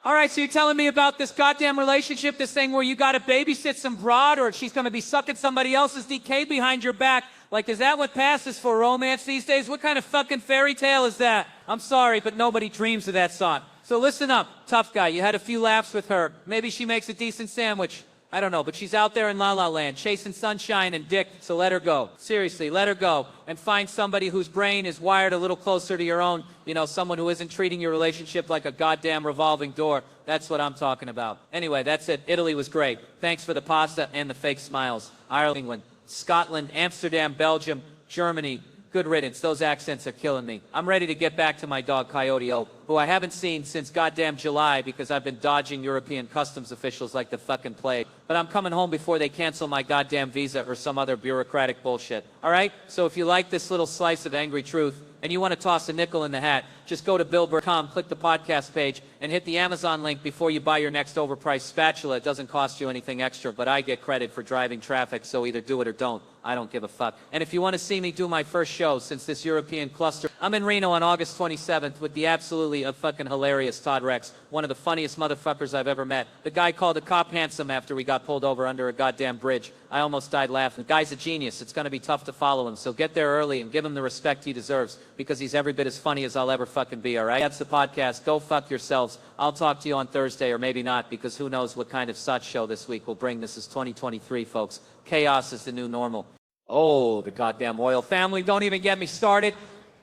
All right, so you're telling me about this goddamn relationship, this thing where you gotta babysit some broad or she's gonna be sucking somebody else's DK behind your back. Like, is that what passes for romance these days? What kind of fucking fairy tale is that? I'm sorry, but nobody dreams of that song. So listen up, tough guy, you had a few laughs with her. Maybe she makes a decent sandwich. I don't know, but she's out there in La La Land, chasing sunshine and dick, so let her go. Seriously, let her go. And find somebody whose brain is wired a little closer to your own. You know, someone who isn't treating your relationship like a goddamn revolving door. That's what I'm talking about. Anyway, that's it. Italy was great. Thanks for the pasta and the fake smiles. Ireland, England, Scotland, Amsterdam, Belgium, Germany. Good riddance. Those accents are killing me. I'm ready to get back to my dog Coyote O, who I haven't seen since goddamn July because I've been dodging European customs officials like the fucking plague. But I'm coming home before they cancel my goddamn visa or some other bureaucratic bullshit. All right? So if you like this little slice of angry truth and you want to toss a nickel in the hat, just go to billburr.com, click the podcast page, and hit the Amazon link before you buy your next overpriced spatula. It doesn't cost you anything extra, but I get credit for driving traffic, so either do it or don't. I don't give a fuck. And if you want to see me do my first show since this European cluster, I'm in Reno on August 27th with the absolutely fucking hilarious Todd Rex, one of the funniest motherfuckers I've ever met. The guy called a cop handsome after we got pulled over under a goddamn bridge. I almost died laughing. The guy's a genius. It's going to be tough to follow him, so get there early and give him the respect he deserves because he's every bit as funny as I'll ever fucking be, all right? That's the podcast. Go fuck yourselves. I'll talk to you on Thursday or maybe not because who knows what kind of such show this week will bring. This is 2023, folks. Chaos is the new normal. Oh, the goddamn royal family. Don't even get me started.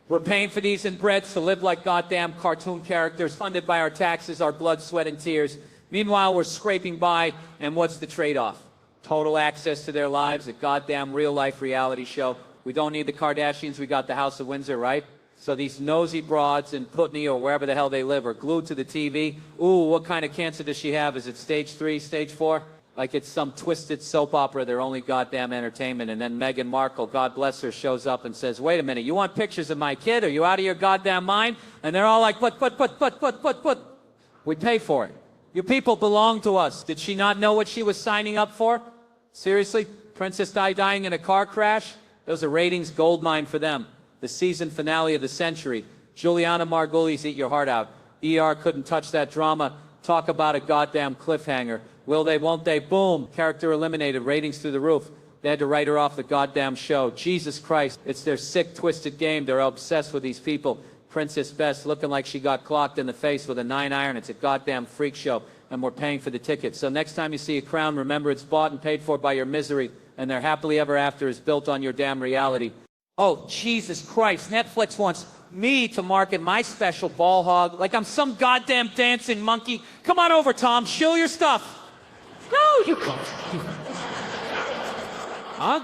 We're paying for these inbreds to live like goddamn cartoon characters, funded by our taxes, our blood, sweat, and tears. Meanwhile, we're scraping by, and what's the trade-off? Total access to their lives, a goddamn real-life reality show. We don't need the Kardashians, we got the House of Windsor, right? So these nosy broads in Putney or wherever the hell they live are glued to the TV. Ooh, what kind of cancer does she have? Is it stage 3, stage 4? Like it's some twisted soap opera, their only goddamn entertainment. And then Meghan Markle, God bless her, shows up and says, wait a minute, you want pictures of my kid? Are you out of your goddamn mind? And they're all like, but. We pay for it. You people belong to us. Did she not know what she was signing up for? Seriously? Princess Di dying in a car crash? Those are ratings goldmine for them. The season finale of the century. Juliana Margulies, eat your heart out. ER couldn't touch that drama. Talk about a goddamn cliffhanger. Will they, won't they? Boom. Character eliminated. Ratings through the roof. They had to write her off the goddamn show. Jesus Christ. It's their sick, twisted game. They're obsessed with these people. Princess Bess looking like she got clocked in the face with a 9-iron. It's a goddamn freak show. And we're paying for the tickets. So next time you see a crown, remember it's bought and paid for by your misery. And their happily ever after is built on your damn reality. Oh, Jesus Christ. Netflix wants me to market my special ball hog like I'm some goddamn dancing monkey. Come on over, Tom. Show your stuff. No, you can't. Huh?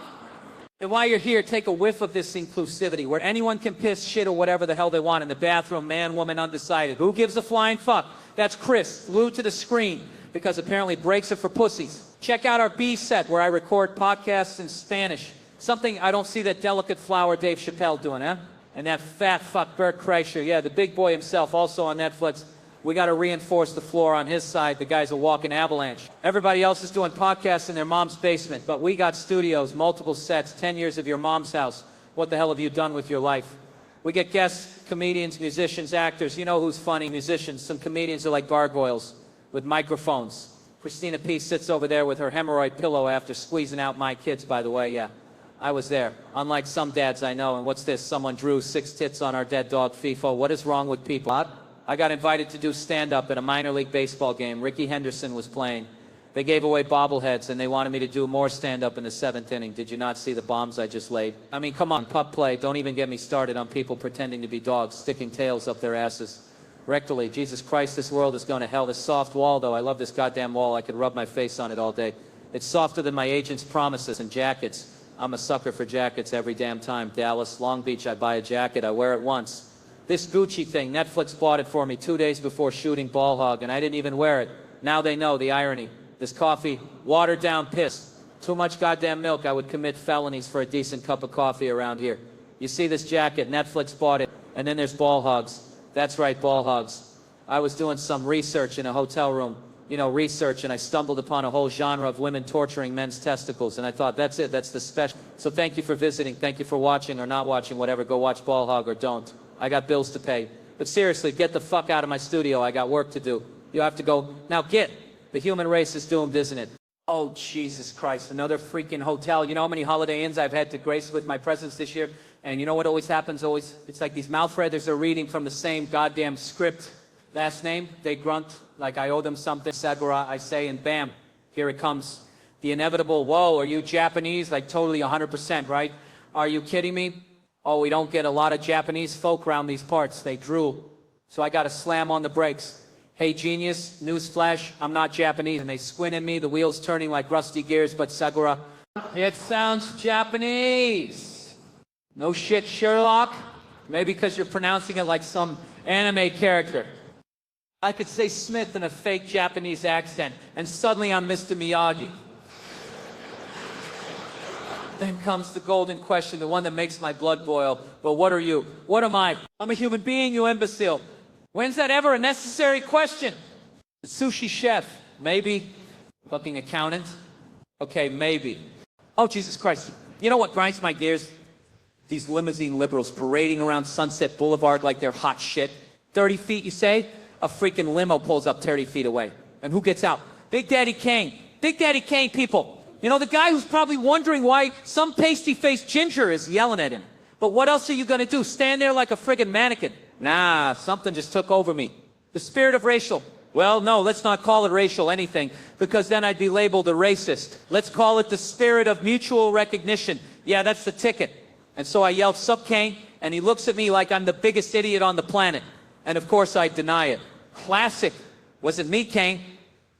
And while you're here, take a whiff of this inclusivity where anyone can piss, shit, or whatever the hell they want in the bathroom, man, woman, undecided. Who gives a flying fuck? That's Chris, glued to the screen, because apparently breaks are for pussies. Check out our B set where I record podcasts in Spanish. Something I don't see that delicate flower Dave Chappelle doing, huh? And that fat fuck Bert Kreischer, yeah, the big boy himself, also on Netflix. We got to reinforce the floor on his side. The guy's a walking avalanche. Everybody else is doing podcasts in their mom's basement, but we got studios, multiple sets, 10 years of your mom's house. What the hell have you done with your life? We get guests, comedians, musicians, actors. You know who's funny? Musicians. Some comedians are like gargoyles with microphones. Christina P. sits over there with her hemorrhoid pillow after squeezing out my kids, by the way, yeah. I was there, unlike some dads I know. And what's this? Someone drew 6 tits on our dead dog, FIFO. What is wrong with people? I got invited to do stand-up at a minor league baseball game. Ricky Henderson was playing. They gave away bobbleheads, and they wanted me to do more stand-up in the 7th inning. Did you not see the bombs I just laid? I mean, come on, pup play. Don't even get me started on people pretending to be dogs, sticking tails up their asses. Rectally, Jesus Christ, this world is going to hell. This soft wall, though, I love this goddamn wall. I could rub my face on it all day. It's softer than my agent's promises and jackets. I'm a sucker for jackets every damn time. Dallas, Long Beach, I buy a jacket. I wear it once. This Gucci thing, Netflix bought it for me 2 days before shooting Ball Hog, and I didn't even wear it. Now they know the irony. This coffee, watered down piss. Too much goddamn milk, I would commit felonies for a decent cup of coffee around here. You see this jacket, Netflix bought it, and then there's Ball Hogs. That's right, Ball Hogs. I was doing some research in a hotel room, research, and I stumbled upon a whole genre of women torturing men's testicles, and I thought, that's it, that's the special. So thank you for visiting, thank you for watching or not watching, whatever. Go watch Ball Hog or don't. I got bills to pay. But seriously, get the fuck out of my studio. I got work to do. You have to go, now get. The human race is doomed, isn't it? Oh, Jesus Christ, another freaking hotel. You know how many Holiday Inns I've had to grace with my presence this year? And you know what always happens? It's like these mouth readers are reading from the same goddamn script. Last name, they grunt like I owe them something. Sagura, I say, and bam, here it comes. The inevitable, whoa, are you Japanese? Like totally 100%, right? Are you kidding me? Oh, we don't get a lot of Japanese folk around these parts. They drool. So I got to slam on the brakes. Hey, genius, newsflash, I'm not Japanese. And they squint at me, the wheels turning like rusty gears, but Sagura, it sounds Japanese. No shit, Sherlock. Maybe because you're pronouncing it like some anime character. I could say Smith in a fake Japanese accent, and suddenly I'm Mr. Miyagi. Then comes the golden question, the one that makes my blood boil. Well, what are you? What am I? I'm a human being, you imbecile. When's that ever a necessary question? The sushi chef, maybe. Fucking accountant, okay, maybe. Oh, Jesus Christ. You know what grinds my gears? These limousine liberals parading around Sunset Boulevard like they're hot shit. 30 feet, you say? A freaking limo pulls up 30 feet away. And who gets out? Big Daddy Kane. Big Daddy Kane, people. You know, the guy who's probably wondering why some pasty-faced ginger is yelling at him. But what else are you gonna do? Stand there like a friggin' mannequin? Nah, something just took over me. The spirit of racial. Well, no, let's not call it racial anything, because then I'd be labeled a racist. Let's call it the spirit of mutual recognition. Yeah, that's the ticket. And so I yelled, "Sup, Kane?" And he looks at me like I'm the biggest idiot on the planet. And of course I deny it. Classic. Wasn't me, Kane.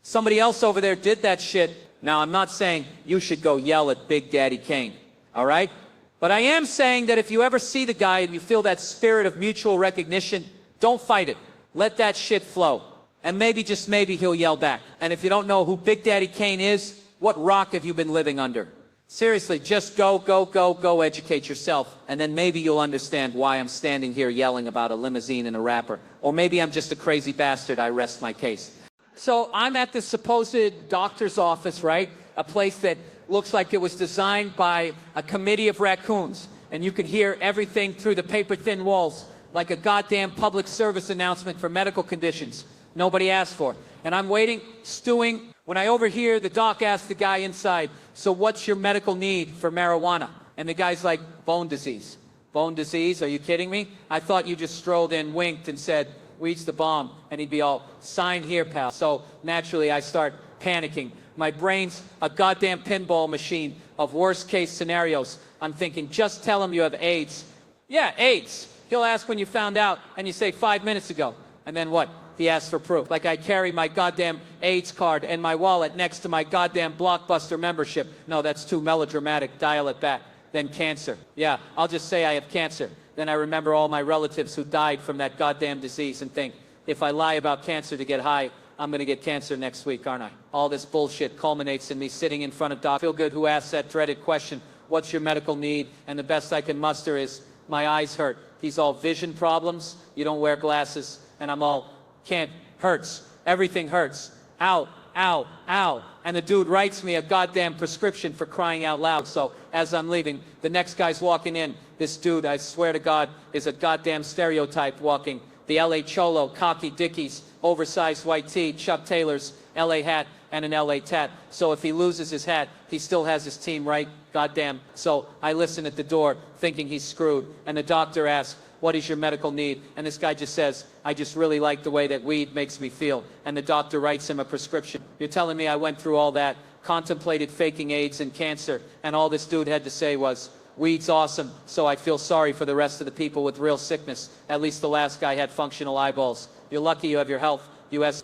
Somebody else over there did that shit. Now, I'm not saying you should go yell at Big Daddy Kane, all right? But I am saying that if you ever see the guy and you feel that spirit of mutual recognition, don't fight it. Let that shit flow. And maybe, just maybe, he'll yell back. And if you don't know who Big Daddy Kane is, what rock have you been living under? Seriously, just go educate yourself. And then maybe you'll understand why I'm standing here yelling about a limousine and a rapper. Or maybe I'm just a crazy bastard. I rest my case. So I'm at this supposed doctor's office, right? A place that looks like it was designed by a committee of raccoons. And you can hear everything through the paper-thin walls, like a goddamn public service announcement for medical conditions nobody asked for. And I'm waiting, stewing, when I overhear the doc ask the guy inside, "So what's your medical need for marijuana?" And the guy's like, "Bone disease." Bone disease? Are you kidding me? I thought you just strolled in, winked, and said, "Weed's the bomb." And he'd be all, "Sign here, pal." So naturally I start panicking. My brain's a goddamn pinball machine of worst case scenarios. I'm thinking, just tell him you have AIDS. Yeah, AIDS. He'll ask when you found out, and you say 5 minutes ago. And then what? He asks for proof. Like I carry my goddamn AIDS card and my wallet next to my goddamn Blockbuster membership. No, that's too melodramatic. Dial it back. Then cancer. Yeah, I'll just say I have cancer. Then I remember all my relatives who died from that goddamn disease and think, if I lie about cancer to get high, I'm going to get cancer next week, aren't I? All this bullshit culminates in me sitting in front of Doc Feelgood, who asks that dreaded question, "What's your medical need?" And the best I can muster is, "My eyes hurt." He's all, "Vision problems? You don't wear glasses." And I'm all, "Can't. Hurts. Everything hurts. Ow, ow, ow." And the dude writes me a goddamn prescription for crying out loud. So as I'm leaving, the next guy's walking in. This dude, I swear to God, is a goddamn stereotype walking. The LA Cholo, cocky dickies, oversized white tee, Chuck Taylor's LA hat, and an LA tat. So if he loses his hat, he still has his team, right? Goddamn. So I listen at the door, thinking he's screwed. And the doctor asks, "What is your medical need?" And this guy just says, "I just really like the way that weed makes me feel." And the doctor writes him a prescription. You're telling me I went through all that, contemplated faking AIDS and cancer, and all this dude had to say was, "Weed's awesome, so I feel sorry for the rest of the people with real sickness. At least the last guy had functional eyeballs. You're lucky you have your health, U.S."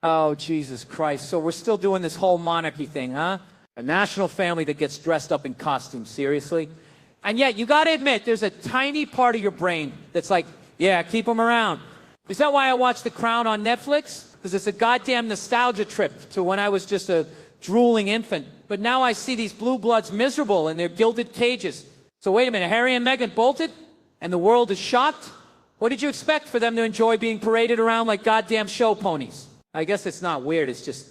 Oh, Jesus Christ. So we're still doing this whole monarchy thing, huh? A national family that gets dressed up in costumes, seriously? And yet, you gotta admit, there's a tiny part of your brain that's like, yeah, keep them around. Is that why I watch The Crown on Netflix? Because it's a goddamn nostalgia trip to when I was just a drooling infant. But now I see these blue bloods miserable in their gilded cages. So wait a minute, Harry and Meghan bolted? And the world is shocked? What did you expect, for them to enjoy being paraded around like goddamn show ponies? I guess it's not weird, it's just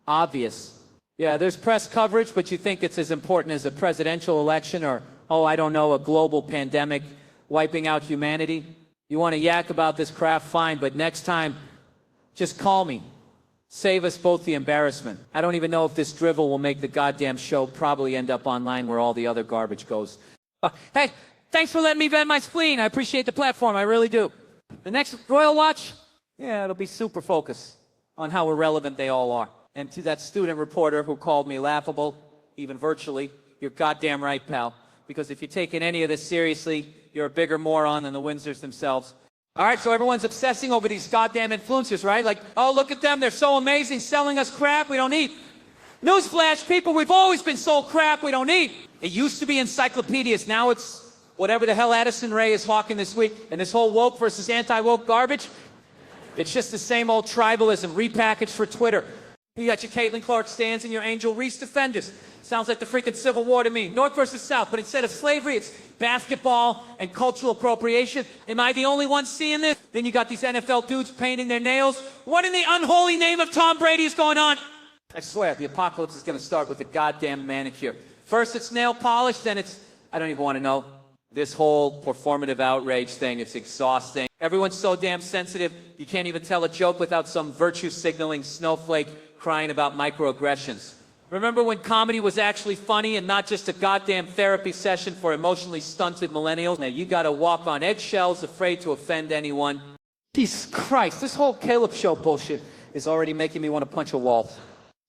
obvious. Yeah, there's press coverage, but you think it's as important as a presidential election or, oh, I don't know, a global pandemic wiping out humanity? You want to yak about this crap, fine, but next time, Just call me. Save us both the embarrassment. I don't even know if this drivel will make the goddamn show. Probably end up online where all the other garbage goes. Hey, thanks for letting me vent my spleen. I appreciate the platform. I really do. The next Royal Watch? Yeah, it'll be super focused on how irrelevant they all are. And to that student reporter who called me laughable, even virtually, you're goddamn right, pal. Because if you're taking any of this seriously, you're a bigger moron than the Windsors themselves. All right, so everyone's obsessing over these goddamn influencers, right? Like, oh, look at them, they're so amazing, selling us crap we don't need. Newsflash, people, we've always been sold crap we don't need. It used to be encyclopedias, now it's whatever the hell Addison Rae is hawking this week. And this whole woke versus anti-woke garbage, it's just the same old tribalism repackaged for Twitter. You got your Caitlin Clark stands and your Angel Reese defenders. Sounds like the freaking Civil War to me. North versus South, but instead of slavery, it's basketball and cultural appropriation. Am I the only one seeing this? Then you got these NFL dudes painting their nails. What in the unholy name of Tom Brady is going on? I swear, the apocalypse is going to start with a goddamn manicure. First it's nail polish, then it's, I don't even want to know. This whole performative outrage thing, it's exhausting. Everyone's so damn sensitive, you can't even tell a joke without some virtue-signaling snowflake crying about microaggressions. Remember when comedy was actually funny and not just a goddamn therapy session for emotionally stunted millennials? Now you gotta walk on eggshells, afraid to offend anyone. Jesus Christ, this whole Caleb Show bullshit is already making me want to punch a wall.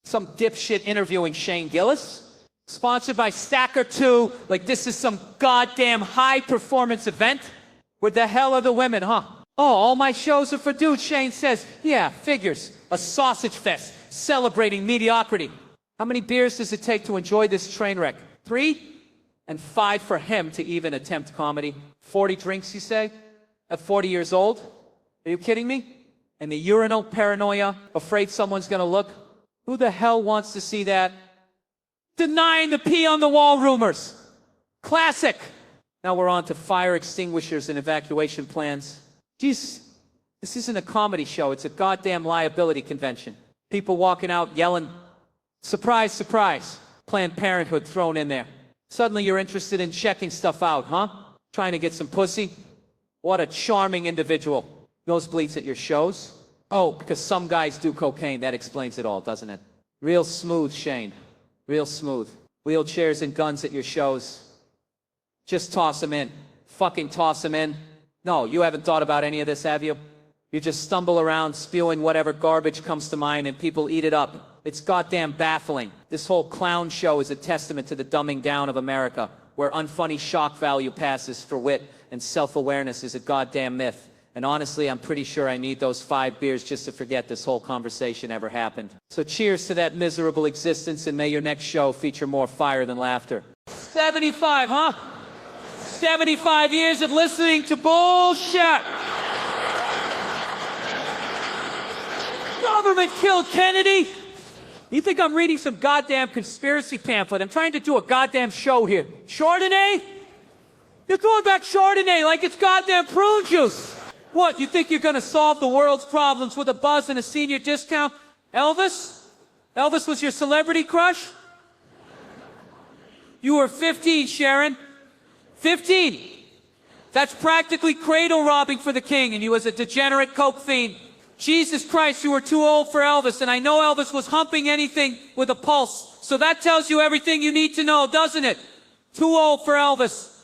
Some dipshit interviewing Shane Gillis. Sponsored by Stacker 2, like this is some goddamn high-performance event? Where the hell are the women, huh? Oh, all my shows are for dudes, Shane says. Yeah, figures. A sausage fest, celebrating mediocrity. How many beers does it take to enjoy this train wreck? 3? And 5 for him to even attempt comedy. 40 drinks, you say? At 40 years old? Are you kidding me? And the urinal paranoia, afraid someone's gonna look? Who the hell wants to see that? Denying the pee on the wall rumors. Classic. Now we're on to fire extinguishers and evacuation plans. Jeez, this isn't a comedy show. It's a goddamn liability convention. People walking out yelling, surprise, surprise. Planned Parenthood thrown in there. Suddenly you're interested in checking stuff out, huh? Trying to get some pussy? What a charming individual. Nosebleeds at your shows? Oh, because some guys do cocaine. That explains it all, doesn't it? Real smooth, Shane. Real smooth. Wheelchairs and guns at your shows. Just toss them in. Fucking toss them in. No, you haven't thought about any of this, have you? You just stumble around spewing whatever garbage comes to mind and people eat it up. It's goddamn baffling. This whole clown show is a testament to the dumbing down of America, where unfunny shock value passes for wit and self-awareness is a goddamn myth. And honestly, I'm pretty sure I need those 5 beers just to forget this whole conversation ever happened. So cheers to that miserable existence, and may your next show feature more fire than laughter. 75, huh? 75 years of listening to bullshit. Government killed Kennedy. You think I'm reading some goddamn conspiracy pamphlet? I'm trying to do a goddamn show here. Chardonnay? You're throwing back Chardonnay like it's goddamn prune juice. What, you think you're gonna solve the world's problems with a buzz and a senior discount? Elvis? Elvis was your celebrity crush? You were 15, Sharon. 15. That's practically cradle robbing for the king, and you was a degenerate coke fiend. Jesus Christ, you were too old for Elvis, and I know Elvis was humping anything with a pulse. So that tells you everything you need to know, doesn't it? Too old for Elvis.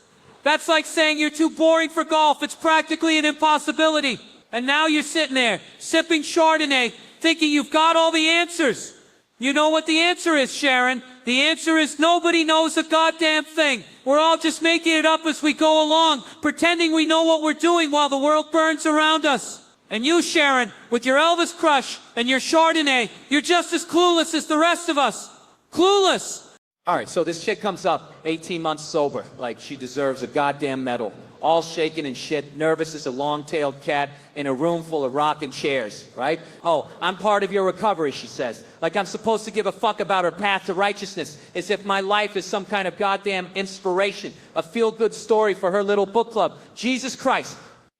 That's like saying you're too boring for golf. It's practically an impossibility. And now you're sitting there, sipping Chardonnay, thinking you've got all the answers. You know what the answer is, Sharon? The answer is nobody knows a goddamn thing. We're all just making it up as we go along, pretending we know what we're doing while the world burns around us. And you, Sharon, with your Elvis crush and your Chardonnay, you're just as clueless as the rest of us. Clueless. All right, so this chick comes up, 18 months sober, like she deserves a goddamn medal. All shaking and shit, nervous as a long-tailed cat in a room full of rocking chairs, right? Oh, I'm part of your recovery, she says. Like I'm supposed to give a fuck about her path to righteousness, as if my life is some kind of goddamn inspiration, a feel-good story for her little book club. Jesus Christ.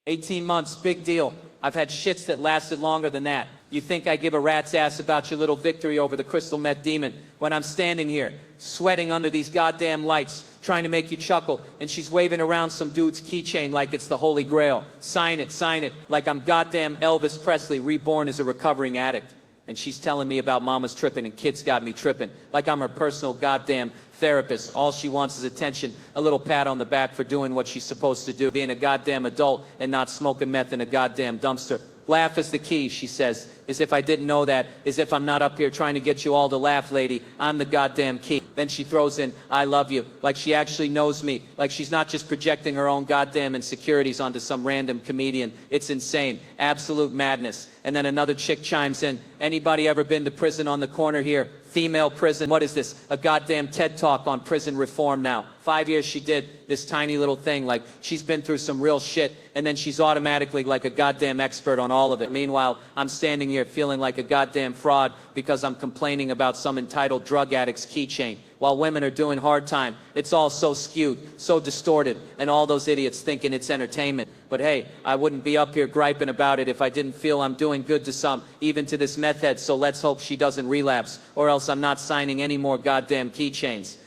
18 months, big deal. I've had shits that lasted longer than that. You think I give a rat's ass about your little victory over the crystal meth demon when I'm standing here, sweating under these goddamn lights, trying to make you chuckle, and she's waving around some dude's keychain like it's the Holy Grail. Sign it, like I'm goddamn Elvis Presley reborn as a recovering addict. And she's telling me about mama's tripping and kids got me tripping, like I'm her personal goddamn therapist. All she wants is attention, a little pat on the back for doing what she's supposed to do, being a goddamn adult and not smoking meth in a goddamn dumpster. Laugh is the key, she says, as if I didn't know that, as if I'm not up here trying to get you all to laugh, lady. I'm the goddamn key. Then she throws in, I love you, like she actually knows me, like she's not just projecting her own goddamn insecurities onto some random comedian. It's insane. Absolute madness. And then another chick chimes in, anybody ever been to prison on the corner here? Female prison. What is this? A goddamn TED Talk on prison reform now. 5 years she did this tiny little thing, like she's been through some real shit, and then she's automatically like a goddamn expert on all of it. Meanwhile, I'm standing here feeling like a goddamn fraud because I'm complaining about some entitled drug addict's keychain, while women are doing hard time. It's all so skewed, so distorted, and all those idiots thinking it's entertainment. But hey, I wouldn't be up here griping about it if I didn't feel I'm doing good to some, even to this meth head, so let's hope she doesn't relapse, or else I'm not signing any more goddamn keychains.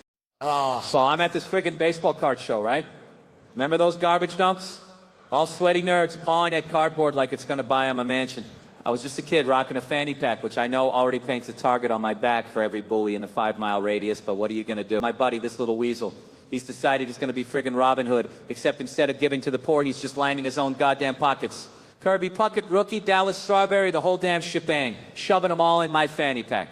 Oh, so I'm at this friggin' baseball card show, right? Remember those garbage dumps? All sweaty nerds pawing at cardboard like it's gonna buy them a mansion. I was just a kid rocking a fanny pack, which I know already paints a target on my back for every bully in a 5-mile radius, but what are you gonna do? My buddy, this little weasel, he's decided he's gonna be friggin' Robin Hood, except instead of giving to the poor, he's just lining his own goddamn pockets. Kirby Puckett, rookie, Dallas Strawberry, the whole damn shebang, shoving them all in my fanny pack.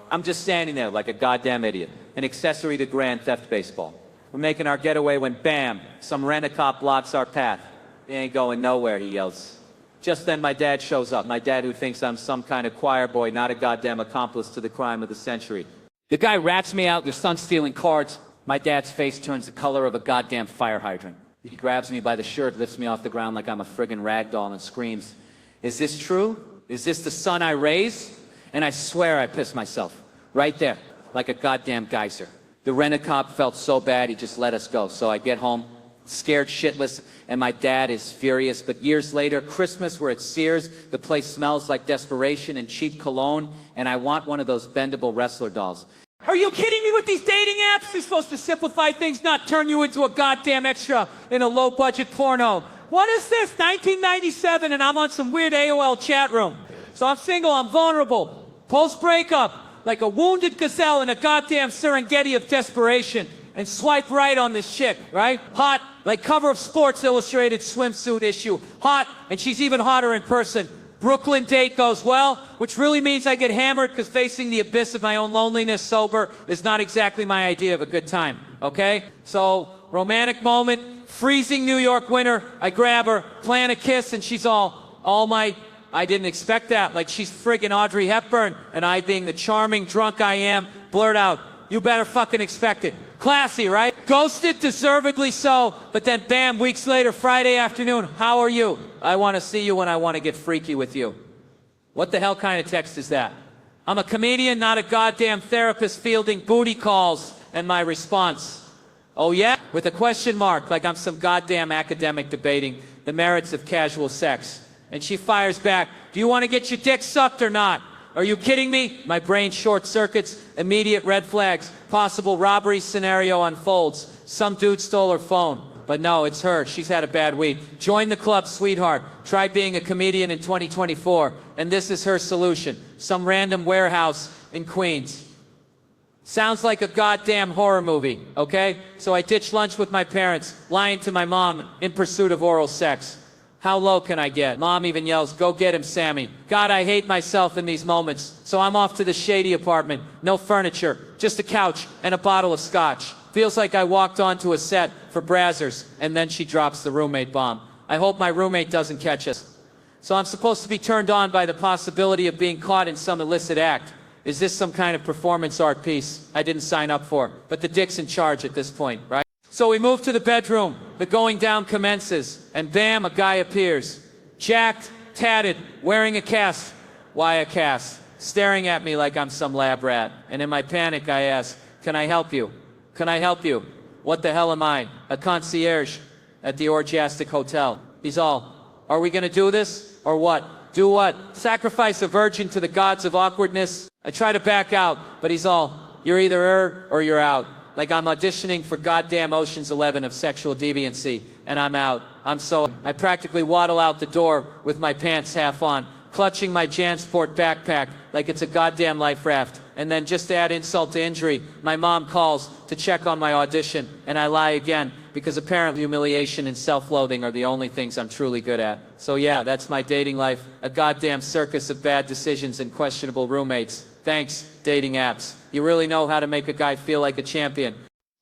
I'm just standing there like a goddamn idiot, an accessory to Grand Theft Baseball. We're making our getaway when, bam, some rent-a-cop blocks our path. He ain't going nowhere, he yells. Just then my dad shows up, my dad who thinks I'm some kind of choir boy, not a goddamn accomplice to the crime of the century. The guy rats me out, their son's stealing cards. My dad's face turns the color of a goddamn fire hydrant. He grabs me by the shirt, lifts me off the ground like I'm a friggin' rag doll and screams, is this true? Is this the son I raised? And I swear I pissed myself. Right there, like a goddamn geyser. The rent-a-cop felt so bad he just let us go. So I get home, scared shitless, and my dad is furious. But years later, Christmas, we're at Sears, the place smells like desperation and cheap cologne, and I want one of those bendable wrestler dolls. Are you kidding me with these dating apps? They're supposed to simplify things, not turn you into a goddamn extra in a low-budget porno. What is this, 1997, and I'm on some weird AOL chat room. So I'm single, I'm vulnerable, post-breakup, like a wounded gazelle in a goddamn Serengeti of desperation, and swipe right on this chick, right? Hot, like cover of Sports Illustrated swimsuit issue. Hot, and she's even hotter in person. Brooklyn date goes well, which really means I get hammered because facing the abyss of my own loneliness sober is not exactly my idea of a good time, okay? So, romantic moment, freezing New York winter, I grab her, plan a kiss, and she's all my... I didn't expect that, like she's friggin' Audrey Hepburn, and I, being the charming drunk I am, blurt out, you better fucking expect it. Classy, right? Ghosted, deservedly so, but then bam, weeks later, Friday afternoon, how are you? I want to see you when I want to get freaky with you. What the hell kind of text is that? I'm a comedian, not a goddamn therapist fielding booty calls, and my response, oh yeah? With a question mark, like I'm some goddamn academic debating the merits of casual sex. And she fires back, do you want to get your dick sucked or not? Are you kidding me? My brain short circuits, immediate red flags, possible robbery scenario unfolds. Some dude stole her phone. But no, it's her. She's had a bad week. Join the club, sweetheart. Try being a comedian in 2024. And this is her solution. Some random warehouse in Queens. Sounds like a goddamn horror movie, okay? So I ditch lunch with my parents, lying to my mom in pursuit of oral sex. How low can I get? Mom even yells, go get him, Sammy. God, I hate myself in these moments. So I'm off to the shady apartment. No furniture, just a couch and a bottle of scotch. Feels like I walked onto a set for Brazzers, and then she drops the roommate bomb. I hope my roommate doesn't catch us. So I'm supposed to be turned on by the possibility of being caught in some illicit act. Is this some kind of performance art piece I didn't sign up for? But the dick's in charge at this point, right? So we move to the bedroom, the going down commences, and bam, a guy appears. Jacked, tatted, wearing a cast. Why a cast? Staring at me like I'm some lab rat. And in my panic I ask, can I help you? Can I help you? What the hell am I? A concierge at the Orgiastic Hotel. He's all, are we gonna do this? Or what? Do what? Sacrifice a virgin to the gods of awkwardness? I try to back out, but he's all, you're either or you're out. Like I'm auditioning for goddamn Ocean's 11 of sexual deviancy, and I'm out. I practically waddle out the door with my pants half on, clutching my JanSport backpack like it's a goddamn life raft. And then just to add insult to injury, my mom calls to check on my audition, and I lie again, because apparently humiliation and self-loathing are the only things I'm truly good at. So yeah, that's my dating life, a goddamn circus of bad decisions and questionable roommates. Thanks, dating apps. You really know how to make a guy feel like a champion.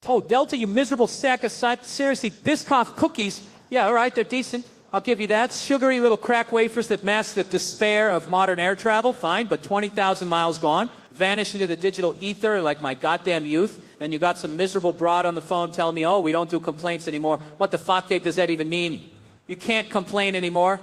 Oh, Delta, you miserable sack of seriously, Biscoff cookies? Yeah, all right, they're decent. I'll give you that. Sugary little crack wafers that mask the despair of modern air travel, fine, but 20,000 miles gone. Vanish into the digital ether like my goddamn youth. And you got some miserable broad on the phone telling me, oh, we don't do complaints anymore. What the fuck does that even mean? You can't complain anymore.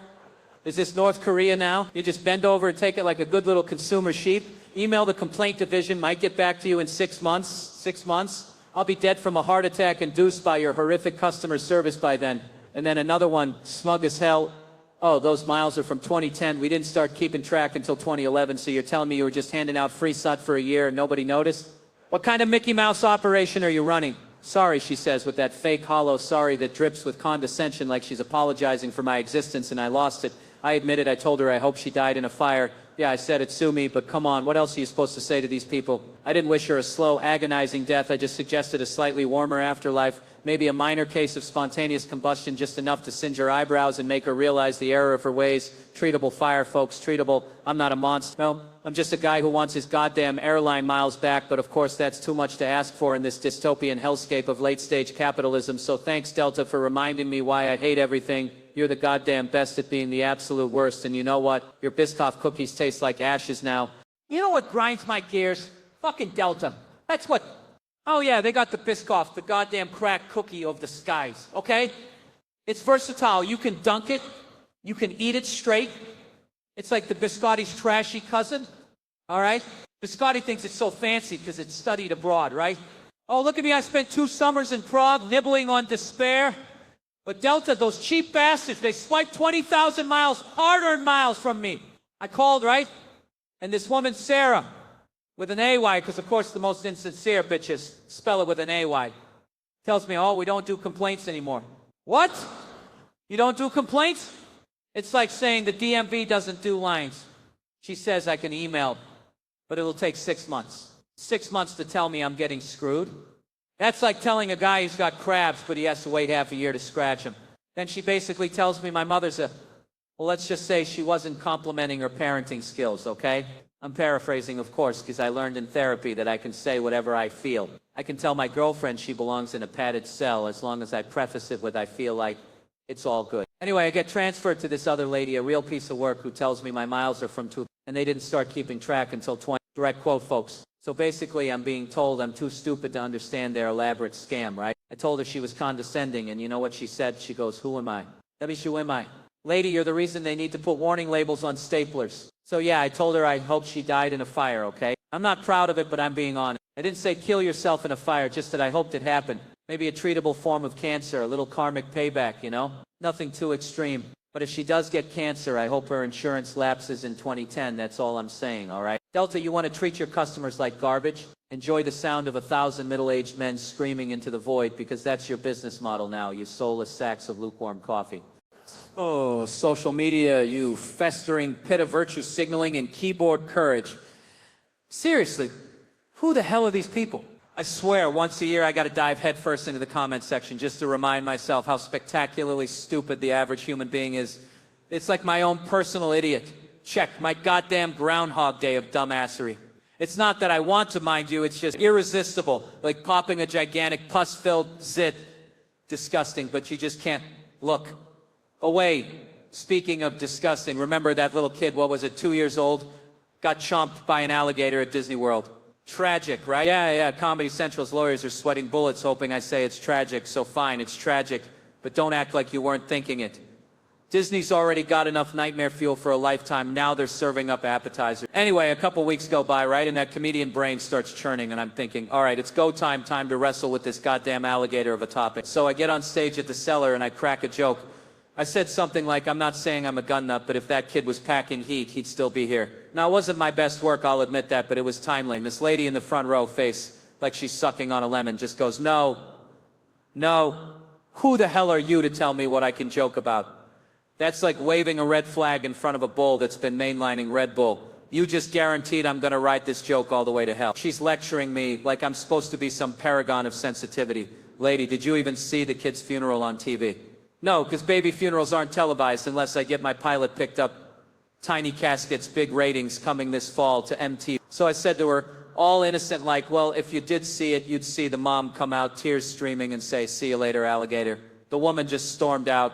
Is this North Korea now? You just bend over and take it like a good little consumer sheep. Email the complaint division, might get back to you in 6 months. 6 months? I'll be dead from a heart attack induced by your horrific customer service by then. And then another one, smug as hell. Oh, those miles are from 2010. We didn't start keeping track until 2011, so you're telling me you were just handing out free sut for a year and nobody noticed? What kind of Mickey Mouse operation are you running? Sorry, she says with that fake hollow sorry that drips with condescension like she's apologizing for my existence and I lost it. I admit it, I told her I hope she died in a fire. Yeah, I said it, sue me, but come on, what else are you supposed to say to these people? I didn't wish her a slow, agonizing death. I just suggested a slightly warmer afterlife. Maybe a minor case of spontaneous combustion, just enough to singe her eyebrows and make her realize the error of her ways. Treatable fire, folks, treatable. I'm not a monster. No, I'm just a guy who wants his goddamn airline miles back, but of course that's too much to ask for in this dystopian hellscape of late-stage capitalism. So thanks, Delta, for reminding me why I hate everything. You're the goddamn best at being the absolute worst, and you know what? Your Biscoff cookies taste like ashes now. You know what grinds my gears? Fucking Delta. That's what... Oh yeah, they got the Biscoff, the goddamn crack cookie of the skies, okay? It's versatile. You can dunk it. You can eat it straight. It's like the biscotti's trashy cousin, all right? Biscotti thinks it's so fancy because it's studied abroad, right? Oh, look at me. I spent 2 summers in Prague nibbling on despair. But Delta, those cheap bastards, they swiped 20,000 miles, hard-earned miles from me. I called, right? And this woman, Sarah, with an AY, because of course the most insincere bitches spell it with an AY, tells me, oh, we don't do complaints anymore. What? You don't do complaints? It's like saying the DMV doesn't do lines. She says I can email, but it'll take 6 months. 6 months to tell me I'm getting screwed. That's like telling a guy he's got crabs, but he has to wait half a year to scratch them. Then she basically tells me my mother's well, let's just say she wasn't complimenting her parenting skills, okay? I'm paraphrasing, of course, because I learned in therapy that I can say whatever I feel. I can tell my girlfriend she belongs in a padded cell as long as I preface it with I feel like it's all good. Anyway, I get transferred to this other lady, a real piece of work, who tells me my miles are from 2, and they didn't start keeping track until 20. Direct quote, folks. So basically, I'm being told I'm too stupid to understand their elaborate scam, right? I told her she was condescending, and you know what she said? She goes, who am I? Who am I? Lady, you're the reason they need to put warning labels on staplers. So yeah, I told her I hoped she died in a fire, okay? I'm not proud of it, but I'm being honest. I didn't say kill yourself in a fire, just that I hoped it happened. Maybe a treatable form of cancer, a little karmic payback, you know? Nothing too extreme. But if she does get cancer, I hope her insurance lapses in 2010. That's all I'm saying, all right? Delta, you want to treat your customers like garbage? Enjoy the sound of 1,000 middle-aged men screaming into the void, because that's your business model now, you soulless sacks of lukewarm coffee. Oh, social media, you festering pit of virtue signaling and keyboard courage. Seriously, who the hell are these people? I swear, once a year I gotta dive headfirst into the comment section just to remind myself how spectacularly stupid the average human being is. It's like my own personal idiot. Check, my goddamn Groundhog Day of dumbassery. It's not that I want to, mind you, it's just irresistible, like popping a gigantic pus-filled zit. Disgusting, but you just can't look away. Speaking of disgusting, remember that little kid, what was it, 2 years old? Got chomped by an alligator at Disney World. Tragic, right? Yeah, Comedy Central's lawyers are sweating bullets hoping I say it's tragic, so fine, it's tragic, but don't act like you weren't thinking it. Disney's already got enough nightmare fuel for a lifetime, now they're serving up appetizers. Anyway, a couple weeks go by, right, and that comedian brain starts churning, and I'm thinking, all right, it's go time to wrestle with this goddamn alligator of a topic. So I get on stage at the Cellar and I crack a joke. I said something like, I'm not saying I'm a gun nut, but if that kid was packing heat, he'd still be here. Now, it wasn't my best work, I'll admit that, but it was timely. This lady in the front row, face like she's sucking on a lemon, just goes, no, who the hell are you to tell me what I can joke about? That's like waving a red flag in front of a bull that's been mainlining Red Bull. You just guaranteed I'm gonna write this joke all the way to hell. She's lecturing me like I'm supposed to be some paragon of sensitivity. Lady, did you even see the kid's funeral on TV? No, because baby funerals aren't televised unless I get my pilot picked up. Tiny caskets, big ratings coming this fall to MTV. So I said to her, all innocent like, well, if you did see it, you'd see the mom come out, tears streaming, and say, see you later, alligator. The woman just stormed out.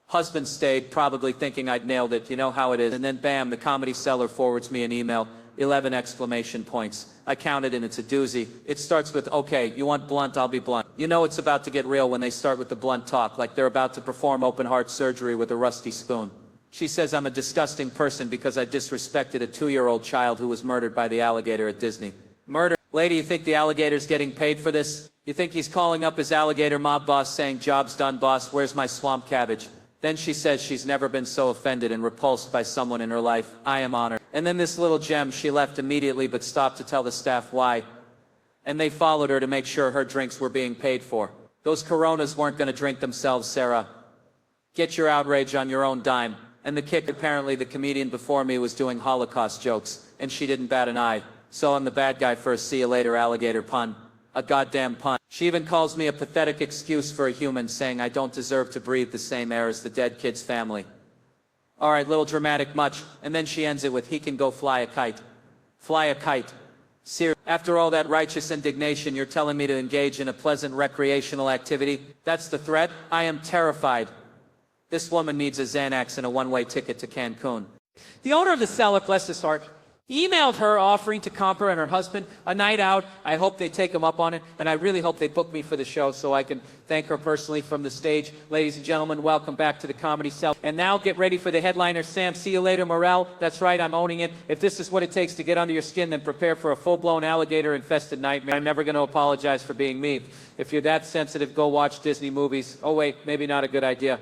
Husband stayed, probably thinking I'd nailed it. You know how it is. And then bam, the comedy seller forwards me an email, 11 exclamation points. I counted and it's a doozy. It starts with, okay, you want blunt, I'll be blunt. You know it's about to get real when they start with the blunt talk, like they're about to perform open heart surgery with a rusty spoon. She says I'm a disgusting person because I disrespected a 2-year-old child who was murdered by the alligator at Disney. Murder? Lady, you think the alligator's getting paid for this? You think he's calling up his alligator mob boss saying, job's done, boss, where's my swamp cabbage? Then she says she's never been so offended and repulsed by someone in her life. I am honored. And then this little gem, she left immediately but stopped to tell the staff why. And they followed her to make sure her drinks were being paid for. Those Coronas weren't going to drink themselves, Sarah. Get your outrage on your own dime. And the kick, apparently the comedian before me was doing Holocaust jokes, and she didn't bat an eye. So I'm the bad guy for a see you later alligator pun. A goddamn pun. She even calls me a pathetic excuse for a human, saying I don't deserve to breathe the same air as the dead kid's family. All right, little dramatic much. And then she ends it with, he can go fly a kite. Fly a kite. Seriously, after all that righteous indignation, you're telling me to engage in a pleasant recreational activity? That's the threat? I am terrified. This woman needs a Xanax and a one-way ticket to Cancun. The owner of the cellar, bless his heart, emailed her offering to comp her and her husband a night out. I hope they take him up on it, and I really hope they book me for the show so I can thank her personally from the stage. Ladies and gentlemen, welcome back to the Comedy Cell. And now get ready for the headliner, Sam. See you later, Morel. That's right, I'm owning it. If this is what it takes to get under your skin, then prepare for a full-blown alligator-infested nightmare. I'm never going to apologize for being me. If you're that sensitive, go watch Disney movies. Oh, wait, maybe not a good idea.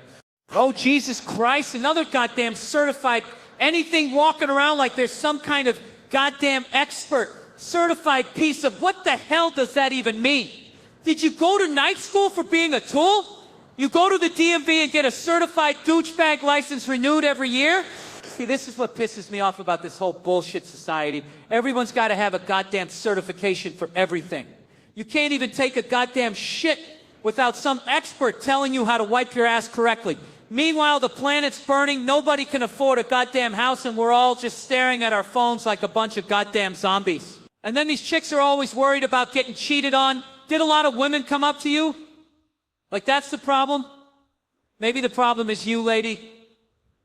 Oh, Jesus Christ, another goddamn certified anything walking around like there's some kind of goddamn expert, certified piece of, what the hell does that even mean? Did you go to night school for being a tool? You go to the DMV and get a certified douchebag license renewed every year? See, this is what pisses me off about this whole bullshit society. Everyone's got to have a goddamn certification for everything. You can't even take a goddamn shit without some expert telling you how to wipe your ass correctly. Meanwhile, the planet's burning, nobody can afford a goddamn house, and we're all just staring at our phones like a bunch of goddamn zombies. And then these chicks are always worried about getting cheated on. Did a lot of women come up to you? Like that's the problem? Maybe the problem is you, lady.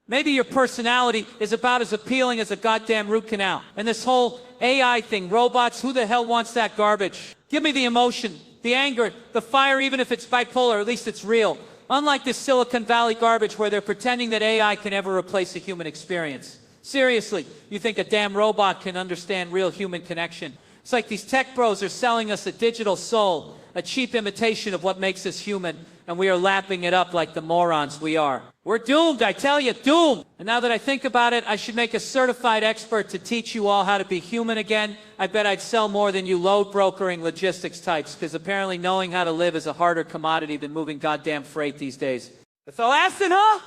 Maybe your personality is about as appealing as a goddamn root canal. And this whole AI thing, robots, who the hell wants that garbage? Give me the emotion, the anger, the fire, even if it's bipolar, at least it's real. Unlike this Silicon Valley garbage where they're pretending that AI can ever replace a human experience. Seriously, you think a damn robot can understand real human connection? It's like these tech bros are selling us a digital soul, a cheap imitation of what makes us human, and we are lapping it up like the morons we are. We're doomed, I tell you, doomed! And now that I think about it, I should make a certified expert to teach you all how to be human again. I bet I'd sell more than you load brokering logistics types, because apparently knowing how to live is a harder commodity than moving goddamn freight these days. That's all asking, huh?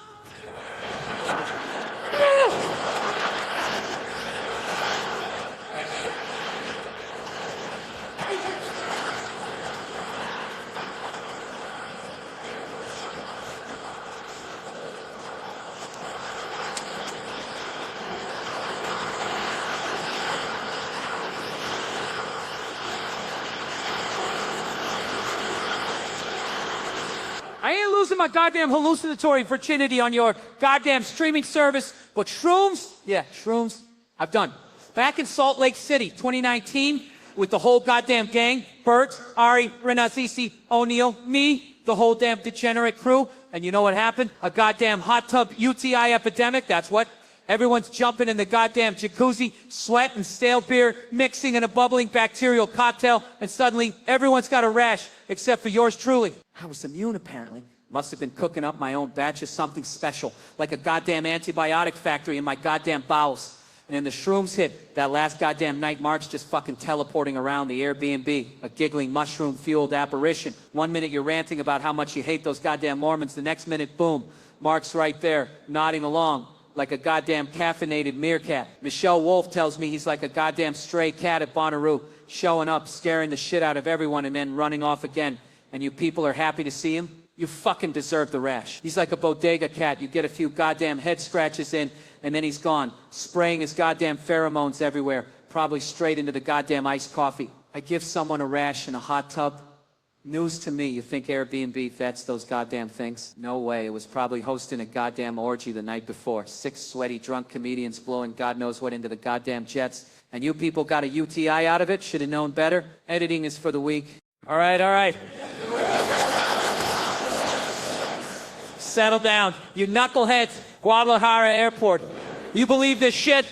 I ain't losing my goddamn hallucinatory virginity on your goddamn streaming service, but shrooms? Yeah, shrooms. I've done. Back in Salt Lake City, 2019, with the whole goddamn gang, Bert, Ari, Renazisi, O'Neill, me, the whole damn degenerate crew. And you know what happened? A goddamn hot tub UTI epidemic, that's what. Everyone's jumping in the goddamn jacuzzi, sweat and stale beer mixing in a bubbling bacterial cocktail, and suddenly everyone's got a rash, except for yours truly. I was immune, apparently. Must have been cooking up my own batch of something special, like a goddamn antibiotic factory in my goddamn bowels. And then the shrooms hit, that last goddamn night, Mark's just fucking teleporting around the Airbnb, a giggling mushroom-fueled apparition. 1 minute you're ranting about how much you hate those goddamn Mormons, the next minute, boom, Mark's right there, nodding along, like a goddamn caffeinated meerkat. Michelle Wolf tells me he's like a goddamn stray cat at Bonnaroo, showing up, scaring the shit out of everyone, and then running off again. And you people are happy to see him? You fucking deserve the rash. He's like a bodega cat. You get a few goddamn head scratches in, and then he's gone, spraying his goddamn pheromones everywhere, probably straight into the goddamn iced coffee. I give someone a rash in a hot tub. News to me. You think Airbnb vets those goddamn things? No way. It was probably hosting a goddamn orgy the night before. 6 sweaty, drunk comedians blowing God knows what into the goddamn jets. And you people got a UTI out of it? Should have known better. Editing is for the weak. All right, all right. Settle down. You knuckleheads. Guadalajara Airport. You believe this shit?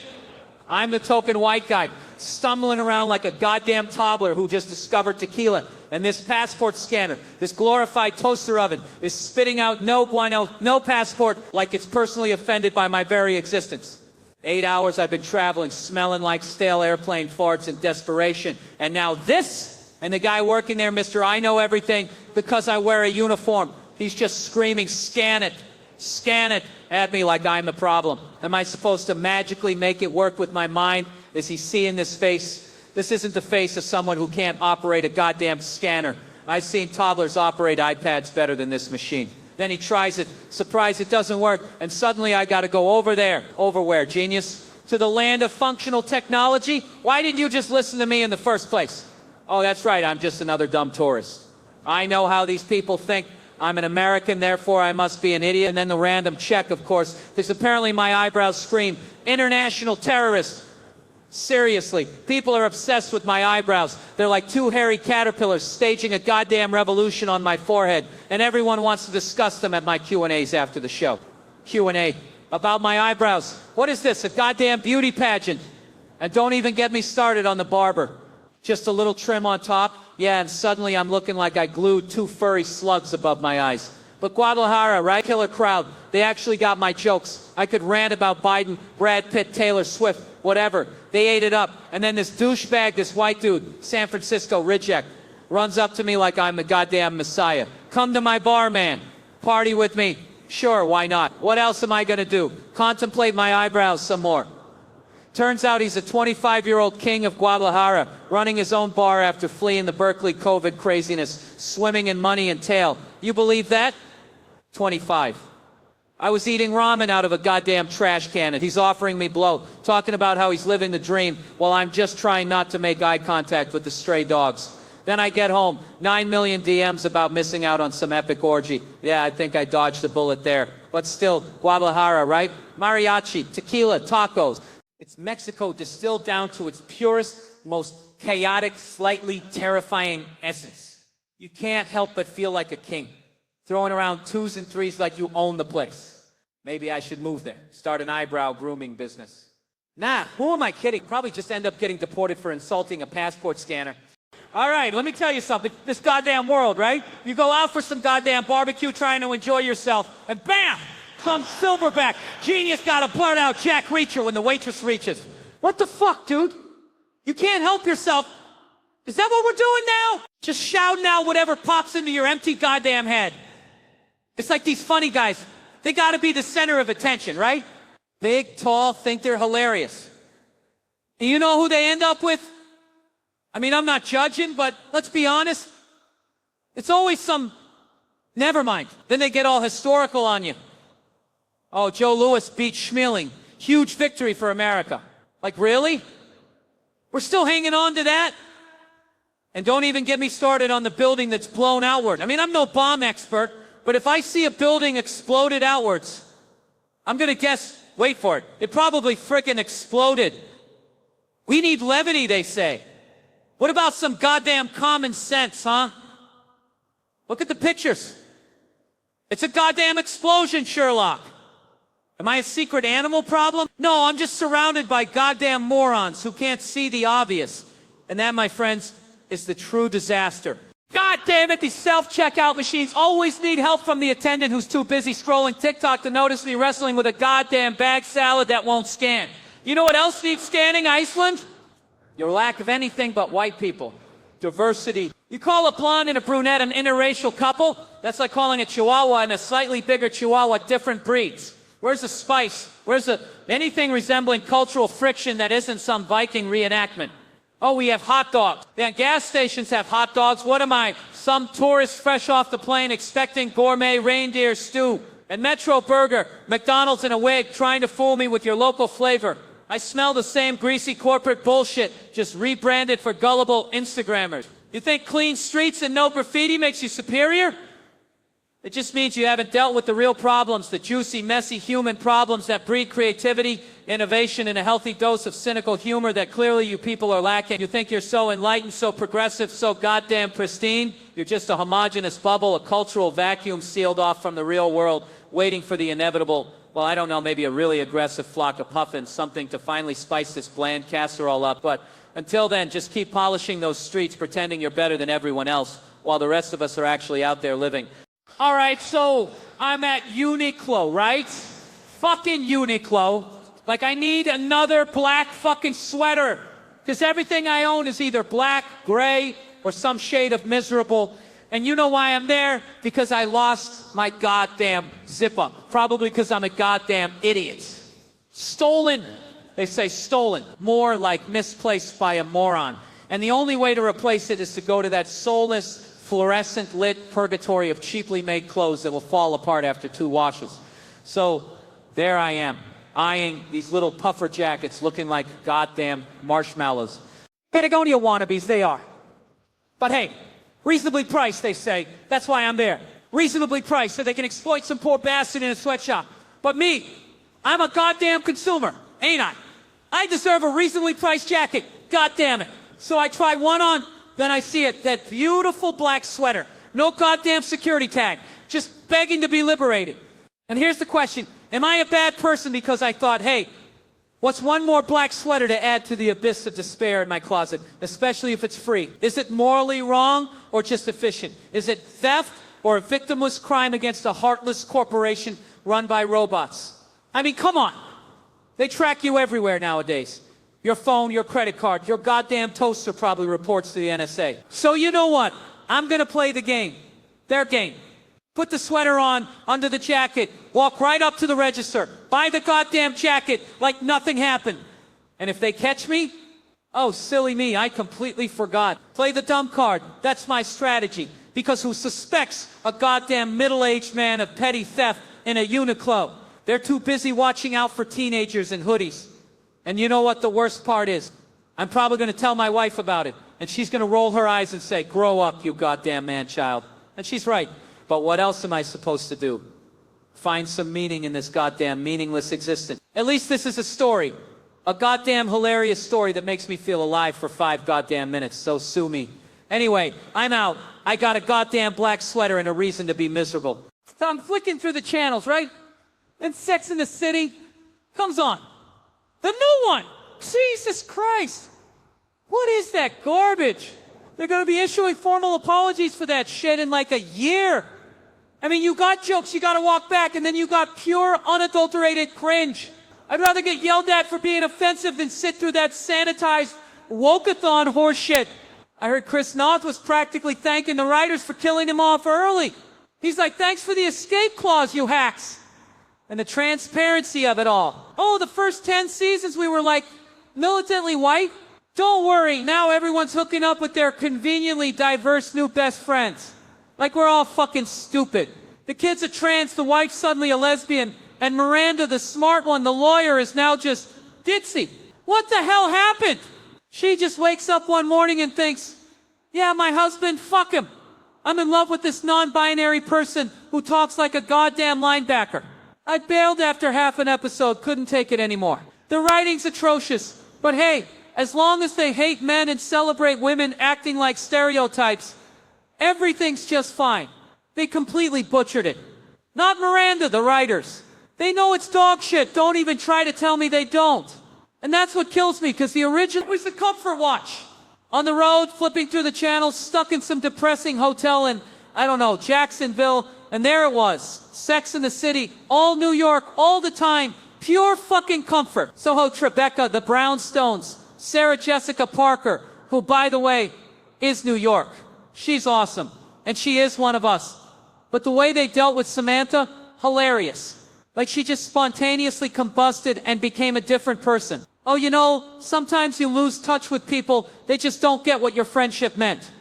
I'm the token white guy, stumbling around like a goddamn toddler who just discovered tequila. And this passport scanner, this glorified toaster oven, is spitting out no bueno, no passport, like it's personally offended by my very existence. 8 hours I've been traveling, smelling like stale airplane farts in desperation. And now this, and the guy working there, Mr. I Know Everything, because I wear a uniform, he's just screaming, scan it at me like I'm the problem. Am I supposed to magically make it work with my mind? Is he seeing this face? This isn't the face of someone who can't operate a goddamn scanner. I've seen toddlers operate iPads better than this machine. Then he tries it, surprise, it doesn't work, and suddenly I gotta go over there. Over where, genius? To the land of functional technology? Why didn't you just listen to me in the first place? Oh, that's right, I'm just another dumb tourist. I know how these people think. I'm an American, therefore I must be an idiot. And then the random check, of course, because apparently my eyebrows scream, international terrorist. Seriously, people are obsessed with my eyebrows. They're like 2 hairy caterpillars staging a goddamn revolution on my forehead, and everyone wants to discuss them at my Q&As after the show. Q&A about my eyebrows. What is this, a goddamn beauty pageant? And don't even get me started on the barber. Just a little trim on top. Yeah, and suddenly I'm looking like I glued 2 furry slugs above my eyes. But Guadalajara, right? Killer crowd. They actually got my jokes. I could rant about Biden, Brad Pitt, Taylor Swift, whatever. They ate it up. And then this douchebag, this white dude, San Francisco reject, runs up to me like I'm the goddamn messiah. Come to my bar, man. Party with me. Sure, why not? What else am I gonna do? Contemplate my eyebrows some more. Turns out he's a 25-year-old king of Guadalajara, running his own bar after fleeing the Berkeley COVID craziness, swimming in money and tail. You believe that? 25. I was eating ramen out of a goddamn trash can, and he's offering me blow, talking about how he's living the dream, while I'm just trying not to make eye contact with the stray dogs. Then I get home, 9 million DMs about missing out on some epic orgy. Yeah, I think I dodged a bullet there. But still, Guadalajara, right? Mariachi, tequila, tacos. It's Mexico distilled down to its purest, most chaotic, slightly terrifying essence. You can't help but feel like a king, throwing around 2s and 3s like you own the place. Maybe I should move there, start an eyebrow grooming business. Nah, who am I kidding? Probably just end up getting deported for insulting a passport scanner. All right, let me tell you something. This goddamn world, right? You go out for some goddamn barbecue trying to enjoy yourself, and bam! Some silverback genius got a blurt out Jack Reacher when the waitress reaches. What the fuck, dude? You can't help yourself. Is that what we're doing now? Just shouting out whatever pops into your empty goddamn head. It's like these funny guys. They gotta be the center of attention, right? Big, tall, think they're hilarious. And you know who they end up with? I mean, I'm not judging, but let's be honest. It's always some, never mind. Then they get all historical on you. Oh, Joe Louis beat Schmeling. Huge victory for America. Like, really? We're still hanging on to that? And don't even get me started on the building that's blown outward. I mean, I'm no bomb expert, but if I see a building exploded outwards, I'm gonna guess, wait for it, it probably frickin' exploded. We need levity, they say. What about some goddamn common sense, huh? Look at the pictures. It's a goddamn explosion, Sherlock. Am I a secret animal problem? No, I'm just surrounded by goddamn morons who can't see the obvious. And that, my friends, is the true disaster. God damn it, these self-checkout machines always need help from the attendant who's too busy scrolling TikTok to notice me wrestling with a goddamn bag salad that won't scan. You know what else needs scanning, Iceland? Your lack of anything but white people. Diversity. You call a blonde and a brunette an interracial couple? That's like calling a Chihuahua and a slightly bigger Chihuahua different breeds. Where's the spice? Where's anything resembling cultural friction that isn't some Viking reenactment? Oh, we have hot dogs. Yeah, gas stations have hot dogs. What am I? Some tourist fresh off the plane expecting gourmet reindeer stew. And Metro Burger, McDonald's in a wig trying to fool me with your local flavor. I smell the same greasy corporate bullshit, just rebranded for gullible Instagrammers. You think clean streets and no graffiti makes you superior? It just means you haven't dealt with the real problems, the juicy, messy human problems that breed creativity, innovation, and a healthy dose of cynical humor that clearly you people are lacking. You think you're so enlightened, so progressive, so goddamn pristine? You're just a homogeneous bubble, a cultural vacuum sealed off from the real world, waiting for the inevitable, well, I don't know, maybe a really aggressive flock of puffins, something to finally spice this bland casserole up. But until then, just keep polishing those streets, pretending you're better than everyone else, while the rest of us are actually out there living. All right, so I'm at Uniqlo, right? Fucking Uniqlo. Like, I need another black fucking sweater. Because everything I own is either black, gray, or some shade of miserable. And you know why I'm there? Because I lost my goddamn zipper. Probably because I'm a goddamn idiot. Stolen. They say stolen. More like misplaced by a moron. And the only way to replace it is to go to that soulless, fluorescent lit purgatory of cheaply made clothes that will fall apart after 2 washes. So there I am, eyeing these little puffer jackets looking like goddamn marshmallows. Patagonia wannabes, they are. But hey, reasonably priced, they say. That's why I'm there. Reasonably priced so they can exploit some poor bastard in a sweatshop. But me, I'm a goddamn consumer, ain't I? I deserve a reasonably priced jacket, goddamn it. So I try one on, then I see it, that beautiful black sweater. No goddamn security tag. Just begging to be liberated. And here's the question. Am I a bad person because I thought, hey, what's one more black sweater to add to the abyss of despair in my closet, especially if it's free? Is it morally wrong or just efficient? Is it theft or a victimless crime against a heartless corporation run by robots? I mean, come on. They track you everywhere nowadays. Your phone, your credit card, your goddamn toaster probably reports to the NSA. So you know what? I'm gonna play the game. Their game. Put the sweater on, under the jacket, walk right up to the register, buy the goddamn jacket like nothing happened. And if they catch me, oh, silly me, I completely forgot. Play the dumb card. That's my strategy. Because who suspects a goddamn middle-aged man of petty theft in a Uniqlo? They're too busy watching out for teenagers in hoodies. And you know what the worst part is? I'm probably going to tell my wife about it. And she's going to roll her eyes and say, grow up, you goddamn man-child. And she's right. But what else am I supposed to do? Find some meaning in this goddamn meaningless existence. At least this is a story. A goddamn hilarious story that makes me feel alive for 5 goddamn minutes. So sue me. Anyway, I'm out. I got a goddamn black sweater and a reason to be miserable. So I'm flicking through the channels, right? And Sex in the City comes on. The new one! Jesus Christ! What is that garbage? They're going to be issuing formal apologies for that shit in like a year. I mean, you got jokes you got to walk back, and then you got pure, unadulterated cringe. I'd rather get yelled at for being offensive than sit through that sanitized woke-a-thon horseshit. I heard Chris Noth was practically thanking the writers for killing him off early. He's like, thanks for the escape clause, you hacks. And the transparency of it all. Oh, the first 10 seasons we were like militantly white. Don't worry, now everyone's hooking up with their conveniently diverse new best friends. Like we're all fucking stupid. The kid's a trans, the wife's suddenly a lesbian, and Miranda, the smart one, the lawyer, is now just ditzy. What the hell happened? She just wakes up one morning and thinks, yeah, my husband, fuck him. I'm in love with this non-binary person who talks like a goddamn linebacker. I bailed after half an episode, couldn't take it anymore. The writing's atrocious, but hey, as long as they hate men and celebrate women acting like stereotypes, everything's just fine. They completely butchered it. Not Miranda, the writers. They know it's dog shit, don't even try to tell me they don't. And that's what kills me, because the original was the comfort watch. On the road, flipping through the channels, stuck in some depressing hotel in, I don't know, Jacksonville, and there it was. Sex in the City, all New York, all the time, pure fucking comfort. Soho Tribeca, the Brownstones, Sarah Jessica Parker, who, by the way, is New York. She's awesome, and she is one of us. But the way they dealt with Samantha, hilarious. Like she just spontaneously combusted and became a different person. Oh, you know, sometimes you lose touch with people, they just don't get what your friendship meant.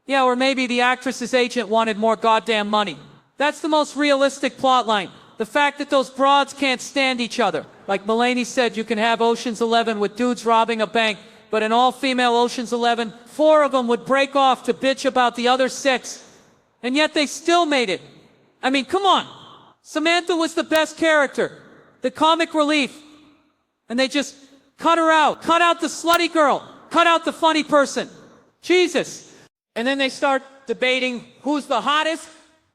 Yeah, or maybe the actress's agent wanted more goddamn money. That's the most realistic plotline. The fact that those broads can't stand each other. Like Mulaney said, you can have Ocean's 11 with dudes robbing a bank, but in all-female Ocean's 11, 4 of them would break off to bitch about the other 6. And yet they still made it. I mean, come on. Samantha was the best character. The comic relief. And they just cut her out. Cut out the slutty girl. Cut out the funny person. Jesus. And then they start debating who's the hottest.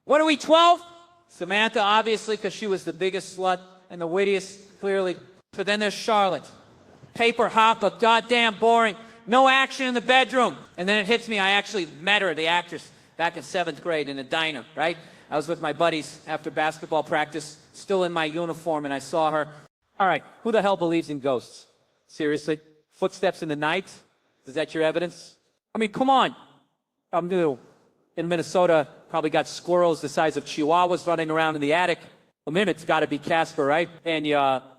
What are we, 12? Samantha, obviously, because she was the biggest slut and the wittiest, clearly. But then there's Charlotte. Paper hopper, goddamn boring. No action in the bedroom. And then it hits me, I actually met her, the actress, back in 7th grade in a diner, right? I was with my buddies after basketball practice, still in my uniform, and I saw her. All right, who the hell believes in ghosts? Seriously? Footsteps in the night? Is that your evidence? I mean, come on. I'm new. In Minnesota, probably got squirrels the size of chihuahuas running around in the attic. Well, it's got to be Casper, right? And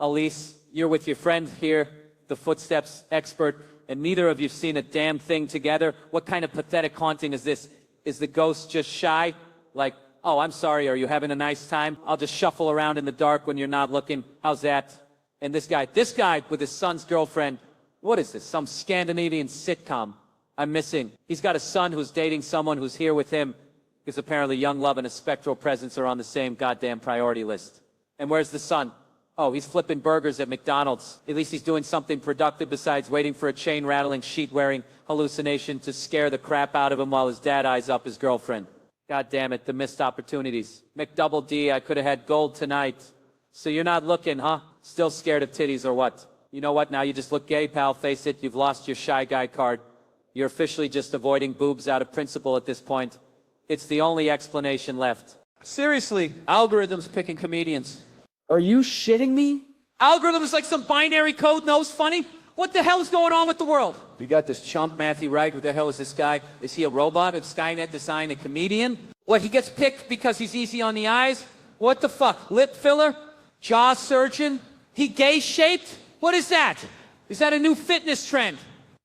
Elise, you're with your friend here, the footsteps expert, and neither of you've seen a damn thing together. What kind of pathetic haunting is this? Is the ghost just shy? Like, oh, I'm sorry, are you having a nice time? I'll just shuffle around in the dark when you're not looking. How's that? And this guy with his son's girlfriend, what is this, some Scandinavian sitcom I'm missing? He's got a son who's dating someone who's here with him, because apparently young love and a spectral presence are on the same goddamn priority list. And where's the son? Oh, he's flipping burgers at McDonald's. At least he's doing something productive besides waiting for a chain-rattling, sheet-wearing hallucination to scare the crap out of him while his dad eyes up his girlfriend. God damn it, the missed opportunities. McDouble-D, I could have had gold tonight. So you're not looking, huh? Still scared of titties or what? You know what, now you just look gay, pal, face it. You've lost your shy guy card. You're officially just avoiding boobs out of principle at this point. It's the only explanation left. Seriously, algorithms picking comedians. Are you shitting me? Algorithms like some binary code knows funny? What the hell is going on with the world? We got this chump, Matthew Wright. Who the hell is this guy? Is he a robot? Is Skynet designed a comedian? What, he gets picked because he's easy on the eyes? What the fuck? Lip filler? Jaw surgeon? He gay-shaped? What is that? Is that a new fitness trend?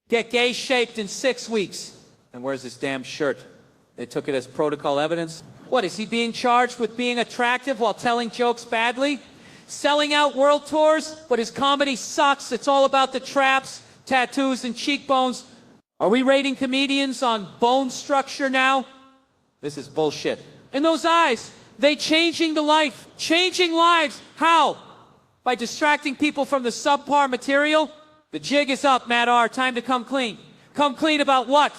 Get gay-shaped in 6 weeks. And where's this damn shirt? They took it as protocol evidence. What, is he being charged with being attractive while telling jokes badly? Selling out world tours, but his comedy sucks. It's all about the traps, tattoos, and cheekbones. Are we rating comedians on bone structure now? This is bullshit. And those eyes, they changing the life, changing lives. How? By distracting people from the subpar material? The jig is up, Matt R. Time to come clean. Come clean about what?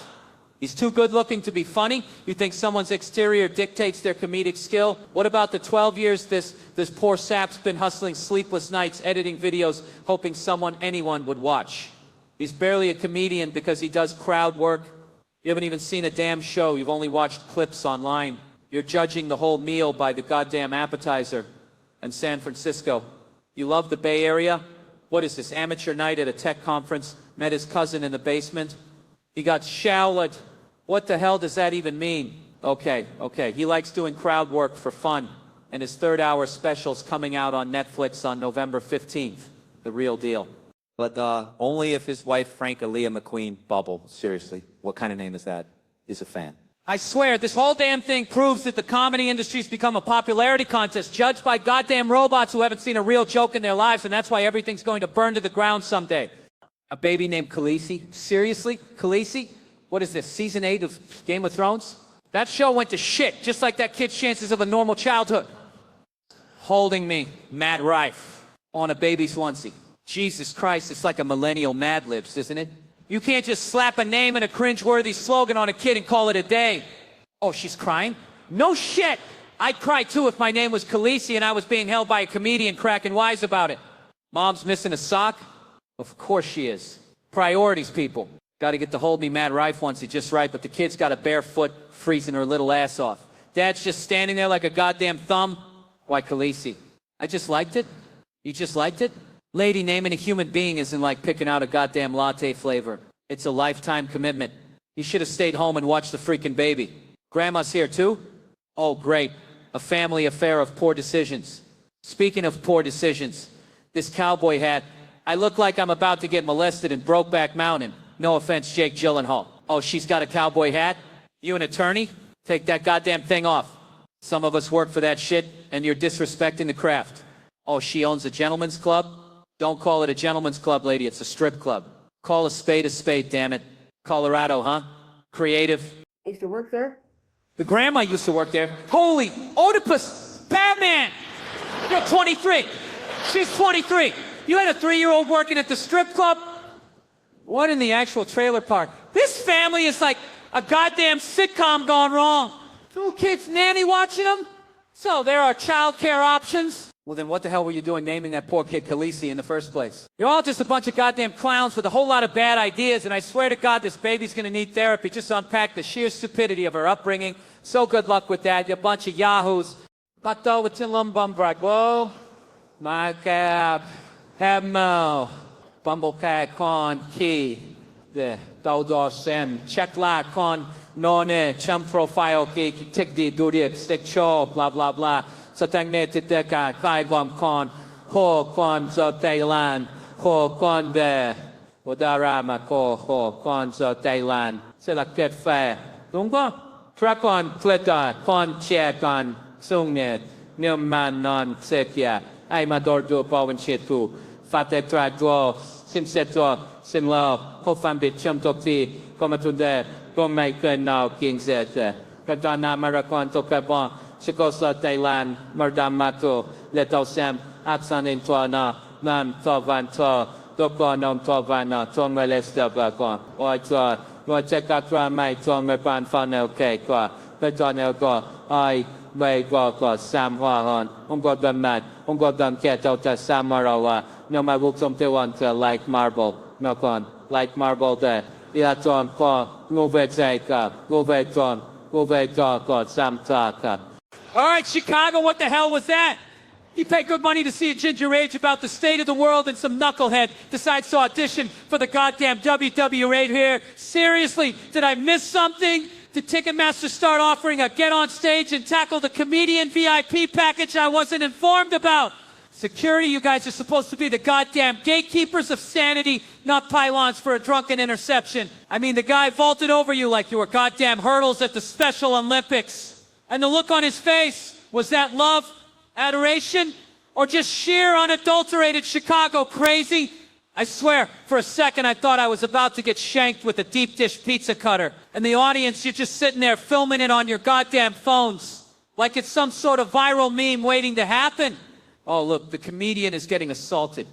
He's too good looking to be funny? You think someone's exterior dictates their comedic skill? What about the 12 years this poor sap's been hustling sleepless nights, editing videos, hoping anyone would watch? He's barely a comedian because he does crowd work. You haven't even seen a damn show. You've only watched clips online. You're judging the whole meal by the goddamn appetizer. And San Francisco. You love the Bay Area? What is this, amateur night at a tech conference? Met his cousin in the basement? He got showled. What the hell does that even mean? Okay. He likes doing crowd work for fun. And his 3rd-hour special's coming out on Netflix on November 15th. The real deal. But only if his wife, Frank Aaliyah McQueen, Bubble, seriously, what kind of name is that, is a fan. I swear, this whole damn thing proves that the comedy industry's become a popularity contest judged by goddamn robots who haven't seen a real joke in their lives, and that's why everything's going to burn to the ground someday. A baby named Khaleesi? Seriously? Khaleesi? What is this, season 8 of Game of Thrones? That show went to shit, just like that kid's chances of a normal childhood. Holding me, Matt Rife, on a baby's onesie. Jesus Christ, it's like a millennial Mad Libs, isn't it? You can't just slap a name and a cringe-worthy slogan on a kid and call it a day. Oh, she's crying? No shit! I'd cry too if my name was Khaleesi and I was being held by a comedian cracking wise about it. Mom's missing a sock? Of course she is. Priorities, people. Gotta get the hold me mad rife onesie just right, but the kid's got a bare foot freezing her little ass off. Dad's just standing there like a goddamn thumb. Why, Khaleesi? I just liked it. You just liked it? Lady, naming a human being isn't like picking out a goddamn latte flavor. It's a lifetime commitment. You should have stayed home and watched the freaking baby. Grandma's here too? Oh, great. A family affair of poor decisions. Speaking of poor decisions, this cowboy hat, I look like I'm about to get molested in Brokeback Mountain. No offense, Jake Gyllenhaal. Oh, she's got a cowboy hat? You an attorney? Take that goddamn thing off. Some of us work for that shit, and you're disrespecting the craft. Oh, she owns a gentleman's club? Don't call it a gentleman's club, lady. It's a strip club. Call a spade, damn it. Colorado, huh? Creative. I used to work there. The grandma used to work there. Holy Oedipus! Batman! You're 23. She's 23. You had a 3-year-old working at the strip club? What in the actual trailer park? This family is like a goddamn sitcom gone wrong. 2 kids, nanny watching them? So there are child care options? Well, then what the hell were you doing naming that poor kid Khaleesi in the first place? You're all just a bunch of goddamn clowns with a whole lot of bad ideas, and I swear to God this baby's gonna need therapy. Just unpack the sheer stupidity of her upbringing. So good luck with that, you bunch of yahoos. Bato with Whoa, my cab, Hemo, Bumblecat con key, the Daudor Sem, check la con none, chum profile key, tick di dudic, stick show, blah blah blah. So tang ne titeka, kai bom con, ho con so Thailand, ho con be, Wadarama ho con so Thailand, select fair. Lungo, track on, clitter, con chair con, sung net, Nilman non sekia, I mador do bowen shit too. Fate tra draw, sim seto, sim low, ho fan bit chum top tea, come to there, go make a now king set. Kadana Maracon to Cabon, Chicosa Thailand, Mardam Mato, Leto Sam, Atsan in Tuana, Nam Tovan To, Dokonom Tovana, Tom Melesta Bacon, Oi Tor, Oi Chekatra Mai Tom Mepan Funnel Cake, Petonel Go, I. May go Sam Hahon, got them mad, got them cat out to Samarawa, no my book some to want to like marble, no con, like marble there. The atom call, move it take up, move it on, move it talk, Sam talk up. All right, Chicago, what the hell was that? You pay good money to see a ginger age about the state of the world, and some knucklehead decides to audition for the goddamn WW right here. Seriously, did I miss something? Did Ticketmaster start offering a get on stage and tackle the comedian VIP package I wasn't informed about? Security, you guys are supposed to be the goddamn gatekeepers of sanity, not pylons for a drunken interception. I mean, the guy vaulted over you like you were goddamn hurdles at the Special Olympics. And the look on his face, was that love, adoration, or just sheer unadulterated Chicago crazy? I swear, for a second I thought I was about to get shanked with a deep dish pizza cutter. And the audience, you're just sitting there filming it on your goddamn phones. Like it's some sort of viral meme waiting to happen. Oh look, the comedian is getting assaulted.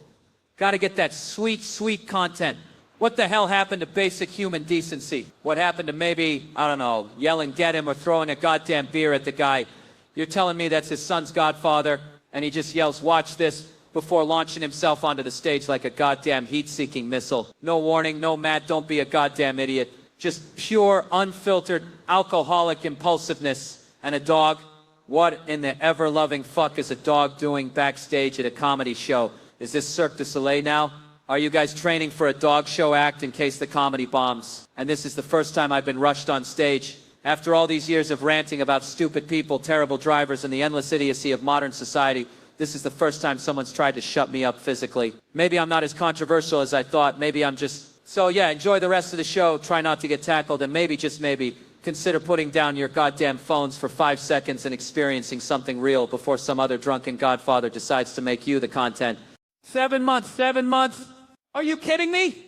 Gotta get that sweet, sweet content. What the hell happened to basic human decency? What happened to maybe, I don't know, yelling get him or throwing a goddamn beer at the guy? You're telling me that's his son's godfather, and he just yells, watch this, before launching himself onto the stage like a goddamn heat-seeking missile. No warning, no Matt, don't be a goddamn idiot. Just pure, unfiltered, alcoholic impulsiveness. And a dog? What in the ever-loving fuck is a dog doing backstage at a comedy show? Is this Cirque du Soleil now? Are you guys training for a dog show act in case the comedy bombs? And this is the first time I've been rushed on stage. After all these years of ranting about stupid people, terrible drivers, and the endless idiocy of modern society, this is the first time someone's tried to shut me up physically. Maybe I'm not as controversial as I thought. Maybe I'm just... So yeah, enjoy the rest of the show. Try not to get tackled. And maybe, just maybe, consider putting down your goddamn phones for 5 seconds and experiencing something real before some other drunken godfather decides to make you the content. 7 months, 7 months. Are you kidding me?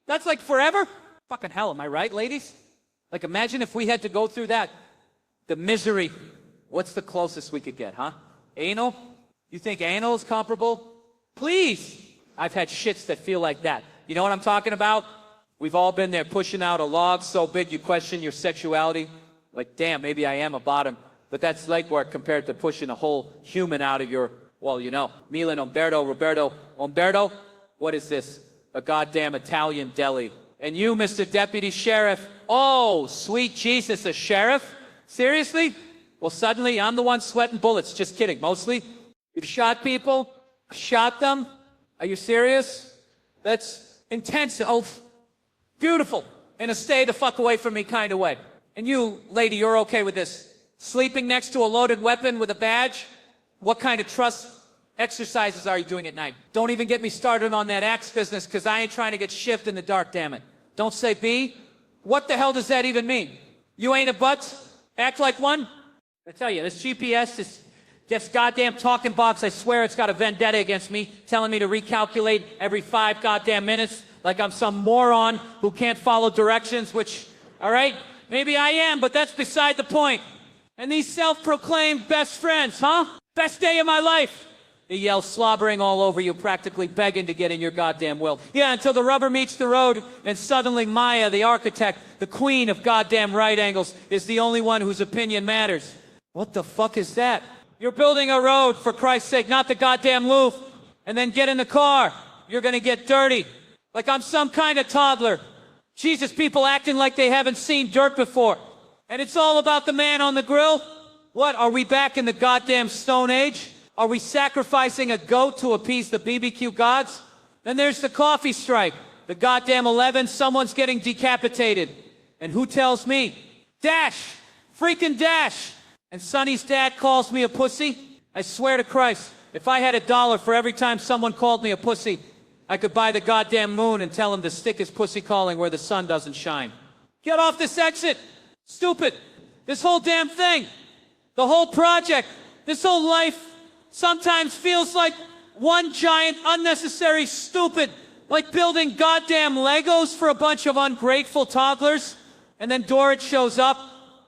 That's like forever? Fucking hell, am I right, ladies? Like imagine if we had to go through that. The misery. What's the closest we could get, huh? Anal? You think anal is comparable? Please! I've had shits that feel like that. You know what I'm talking about? We've all been there pushing out a log so big you question your sexuality. Like, damn, maybe I am a bottom. But that's legwork compared to pushing a whole human out of your, well, you know. Milan Umberto, Roberto. Umberto? What is this? A goddamn Italian deli. And you, Mr. Deputy Sheriff, oh, sweet Jesus, a sheriff? Seriously? Well, suddenly I'm the one sweating bullets. Just kidding, mostly. You've shot people? Shot them? Are you serious? That's intense. Oh, beautiful. In a stay the fuck away from me kind of way. And you, lady, you're okay with this? Sleeping next to a loaded weapon with a badge? What kind of trust exercises are you doing at night? Don't even get me started on that axe business, because I ain't trying to get shivved in the dark, damn it. Don't say B? What the hell does that even mean? You ain't a butt? Act like one? I tell you, this GPS, this goddamn talking box, I swear it's got a vendetta against me, telling me to recalculate every 5 goddamn minutes, like I'm some moron who can't follow directions, which, all right, maybe I am, but that's beside the point. And these self-proclaimed best friends, huh? Best day of my life. They yell, slobbering all over you, practically begging to get in your goddamn will. Yeah, until the rubber meets the road, and suddenly Maya, the architect, the queen of goddamn right angles, is the only one whose opinion matters. What the fuck is that? You're building a road, for Christ's sake, not the goddamn Louvre. And then get in the car. You're gonna get dirty. Like I'm some kind of toddler. Jesus, people acting like they haven't seen dirt before. And it's all about the man on the grill? What, are we back in the goddamn Stone Age? Are we sacrificing a goat to appease the BBQ gods? Then there's the coffee strike. The goddamn 11, someone's getting decapitated. And who tells me? Dash! Freaking Dash! And Sonny's dad calls me a pussy? I swear to Christ, if I had $1 for every time someone called me a pussy, I could buy the goddamn moon and tell him to stick his pussy calling where the sun doesn't shine. Get off this exit! Stupid! This whole damn thing! The whole project! This whole life sometimes feels like one giant, unnecessary stupid, like building goddamn Legos for a bunch of ungrateful toddlers. And then Dorrit shows up.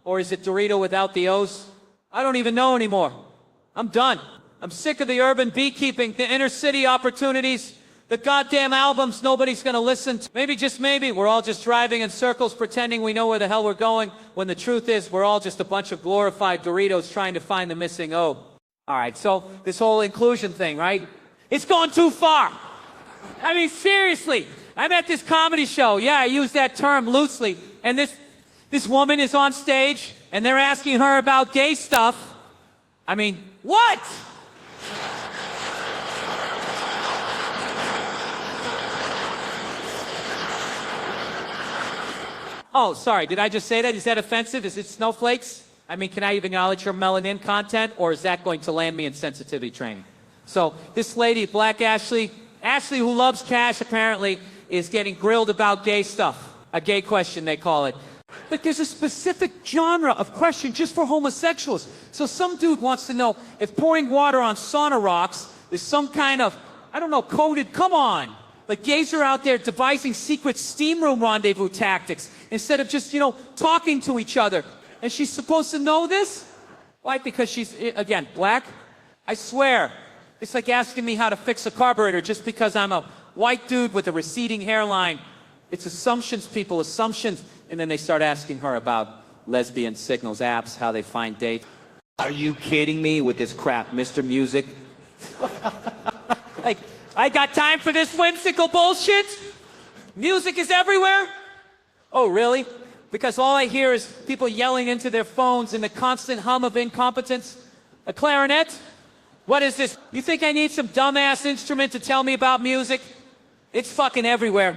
Or is it Dorito without the O's? I don't even know anymore. I'm done. I'm sick of the urban beekeeping, the inner city opportunities, the goddamn albums nobody's gonna listen to. Maybe, just maybe, we're all just driving in circles pretending we know where the hell we're going, when the truth is we're all just a bunch of glorified Doritos trying to find the missing O. All right, so this whole inclusion thing, right? It's gone too far. I mean, seriously. I'm at this comedy show. Yeah, I use that term loosely. And this woman is on stage, and they're asking her about gay stuff. I mean, what? Oh, sorry, did I just say that? Is that offensive? Is it snowflakes? I mean, can I even acknowledge her melanin content, or is that going to land me in sensitivity training? So this lady, Black Ashley, who loves cash apparently, is getting grilled about gay stuff. A gay question, they call it. But there's a specific genre of question just for homosexuals. So some dude wants to know if pouring water on sauna rocks is some kind of, I don't know, coded, come on. Like gays are out there devising secret steam room rendezvous tactics instead of just, talking to each other. And she's supposed to know this? Why? Because she's, again, black? I swear, it's like asking me how to fix a carburetor just because I'm a white dude with a receding hairline. It's assumptions, people, assumptions. And then they start asking her about lesbian signals apps, how they find dates. Are you kidding me with this crap, Mr. Music? Like, I got time for this whimsical bullshit? Music is everywhere? Oh, really? Because all I hear is people yelling into their phones in the constant hum of incompetence. A clarinet? What is this? You think I need some dumbass instrument to tell me about music? It's fucking everywhere.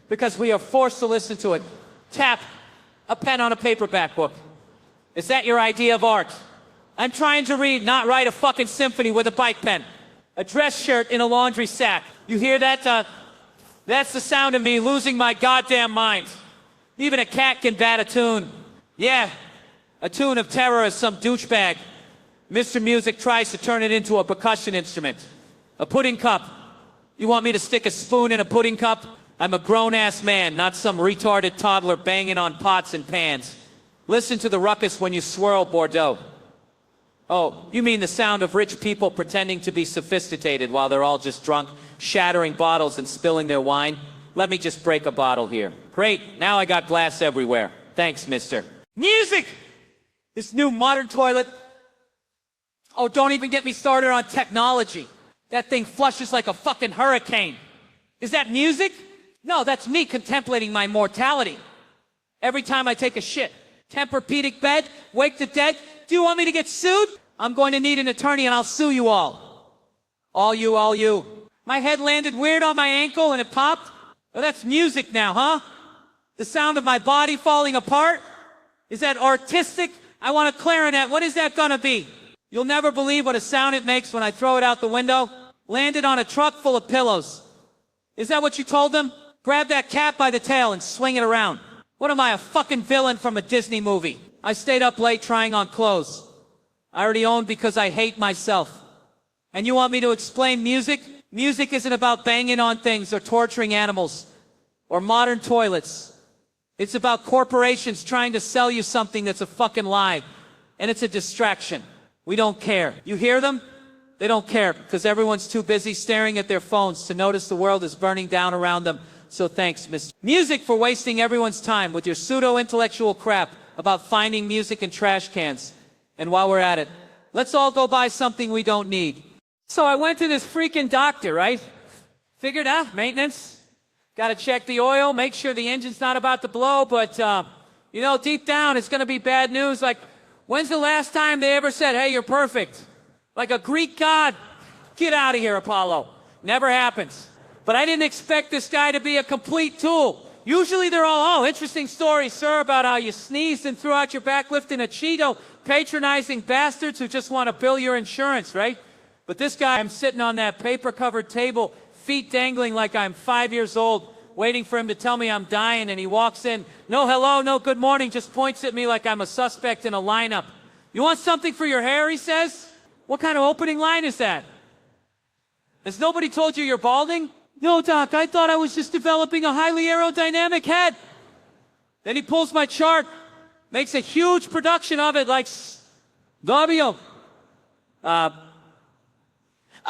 Because we are forced to listen to it. Tap a pen on a paperback book. Is that your idea of art? I'm trying to read, not write a fucking symphony with a bike pen. A dress shirt in a laundry sack. You hear that? That's the sound of me losing my goddamn mind. Even a cat can bat a tune. Yeah, a tune of terror is some douchebag. Mr. Music tries to turn it into a percussion instrument. A pudding cup. You want me to stick a spoon in a pudding cup? I'm a grown-ass man, not some retarded toddler banging on pots and pans. Listen to the ruckus when you swirl Bordeaux. Oh, you mean the sound of rich people pretending to be sophisticated while they're all just drunk, shattering bottles and spilling their wine? Let me just break a bottle here. Great, now I got glass everywhere. Thanks, mister. Music! This new modern toilet. Oh, don't even get me started on technology. That thing flushes like a fucking hurricane. Is that music? No, that's me contemplating my mortality. Every time I take a shit. Tempur-Pedic bed, wake the dead. Do you want me to get sued? I'm going to need an attorney and I'll sue you all. All you, all you. My head landed weird on my ankle and it popped. Oh, that's music now, huh? The sound of my body falling apart? Is that artistic? I want a clarinet. What is that gonna be? You'll never believe what a sound it makes when I throw it out the window. Landed on a truck full of pillows. Is that what you told them? Grab that cat by the tail and swing it around. What am I, a fucking villain from a Disney movie? I stayed up late trying on clothes. I already own because I hate myself. And you want me to explain music? Music isn't about banging on things or torturing animals or modern toilets. It's about corporations trying to sell you something that's a fucking lie. And it's a distraction. We don't care. You hear them? They don't care because everyone's too busy staring at their phones to notice the world is burning down around them. So thanks, Mr. Music, for wasting everyone's time with your pseudo-intellectual crap about finding music in trash cans. And while we're at it, let's all go buy something we don't need. So I went to this freaking doctor, right? Figured out maintenance. Got to check the oil, make sure the engine's not about to blow. But, you know, deep down, it's going to be bad news. Like, when's the last time they ever said, hey, you're perfect? Like a Greek god? Get out of here, Apollo. Never happens. But I didn't expect this guy to be a complete tool. Usually they're all, oh, interesting story, sir, about how you sneezed and threw out your back lifting a Cheeto. Patronizing bastards who just want to bill your insurance, right? But this guy, I'm sitting on that paper-covered table, feet dangling like I'm 5 years old, waiting for him to tell me I'm dying, and he walks in. No hello, no good morning, just points at me like I'm a suspect in a lineup. You want something for your hair, he says? What kind of opening line is that? Has nobody told you you're balding? No, doc, I thought I was just developing a highly aerodynamic head. Then he pulls my chart, makes a huge production of it like, Gabio.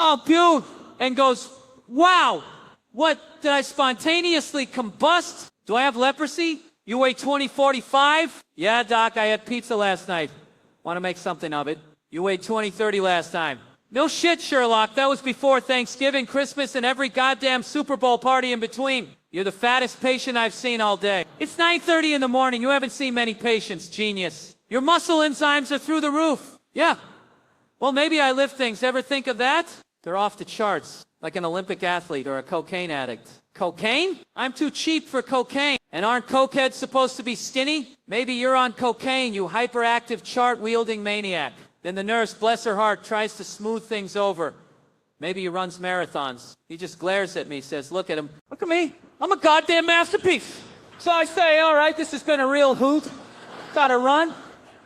Oh, beaut, and goes, wow, what, did I spontaneously combust? Do I have leprosy? You weigh 2045? Yeah, doc, I had pizza last night. Want to make something of it? You weighed 2030 last time. No shit, Sherlock, that was before Thanksgiving, Christmas, and every goddamn Super Bowl party in between. You're the fattest patient I've seen all day. It's 9:30 in the morning, you haven't seen many patients, genius. Your muscle enzymes are through the roof. Yeah. Well, maybe I lift things, ever think of that? They're off the charts, like an Olympic athlete or a cocaine addict. Cocaine? I'm too cheap for cocaine. And aren't cokeheads supposed to be skinny? Maybe you're on cocaine, you hyperactive chart-wielding maniac. Then the nurse, bless her heart, tries to smooth things over. Maybe he runs marathons. He just glares at me, says, look at him. Look at me. I'm a goddamn masterpiece. So I say, all right, this has been a real hoot. Gotta run.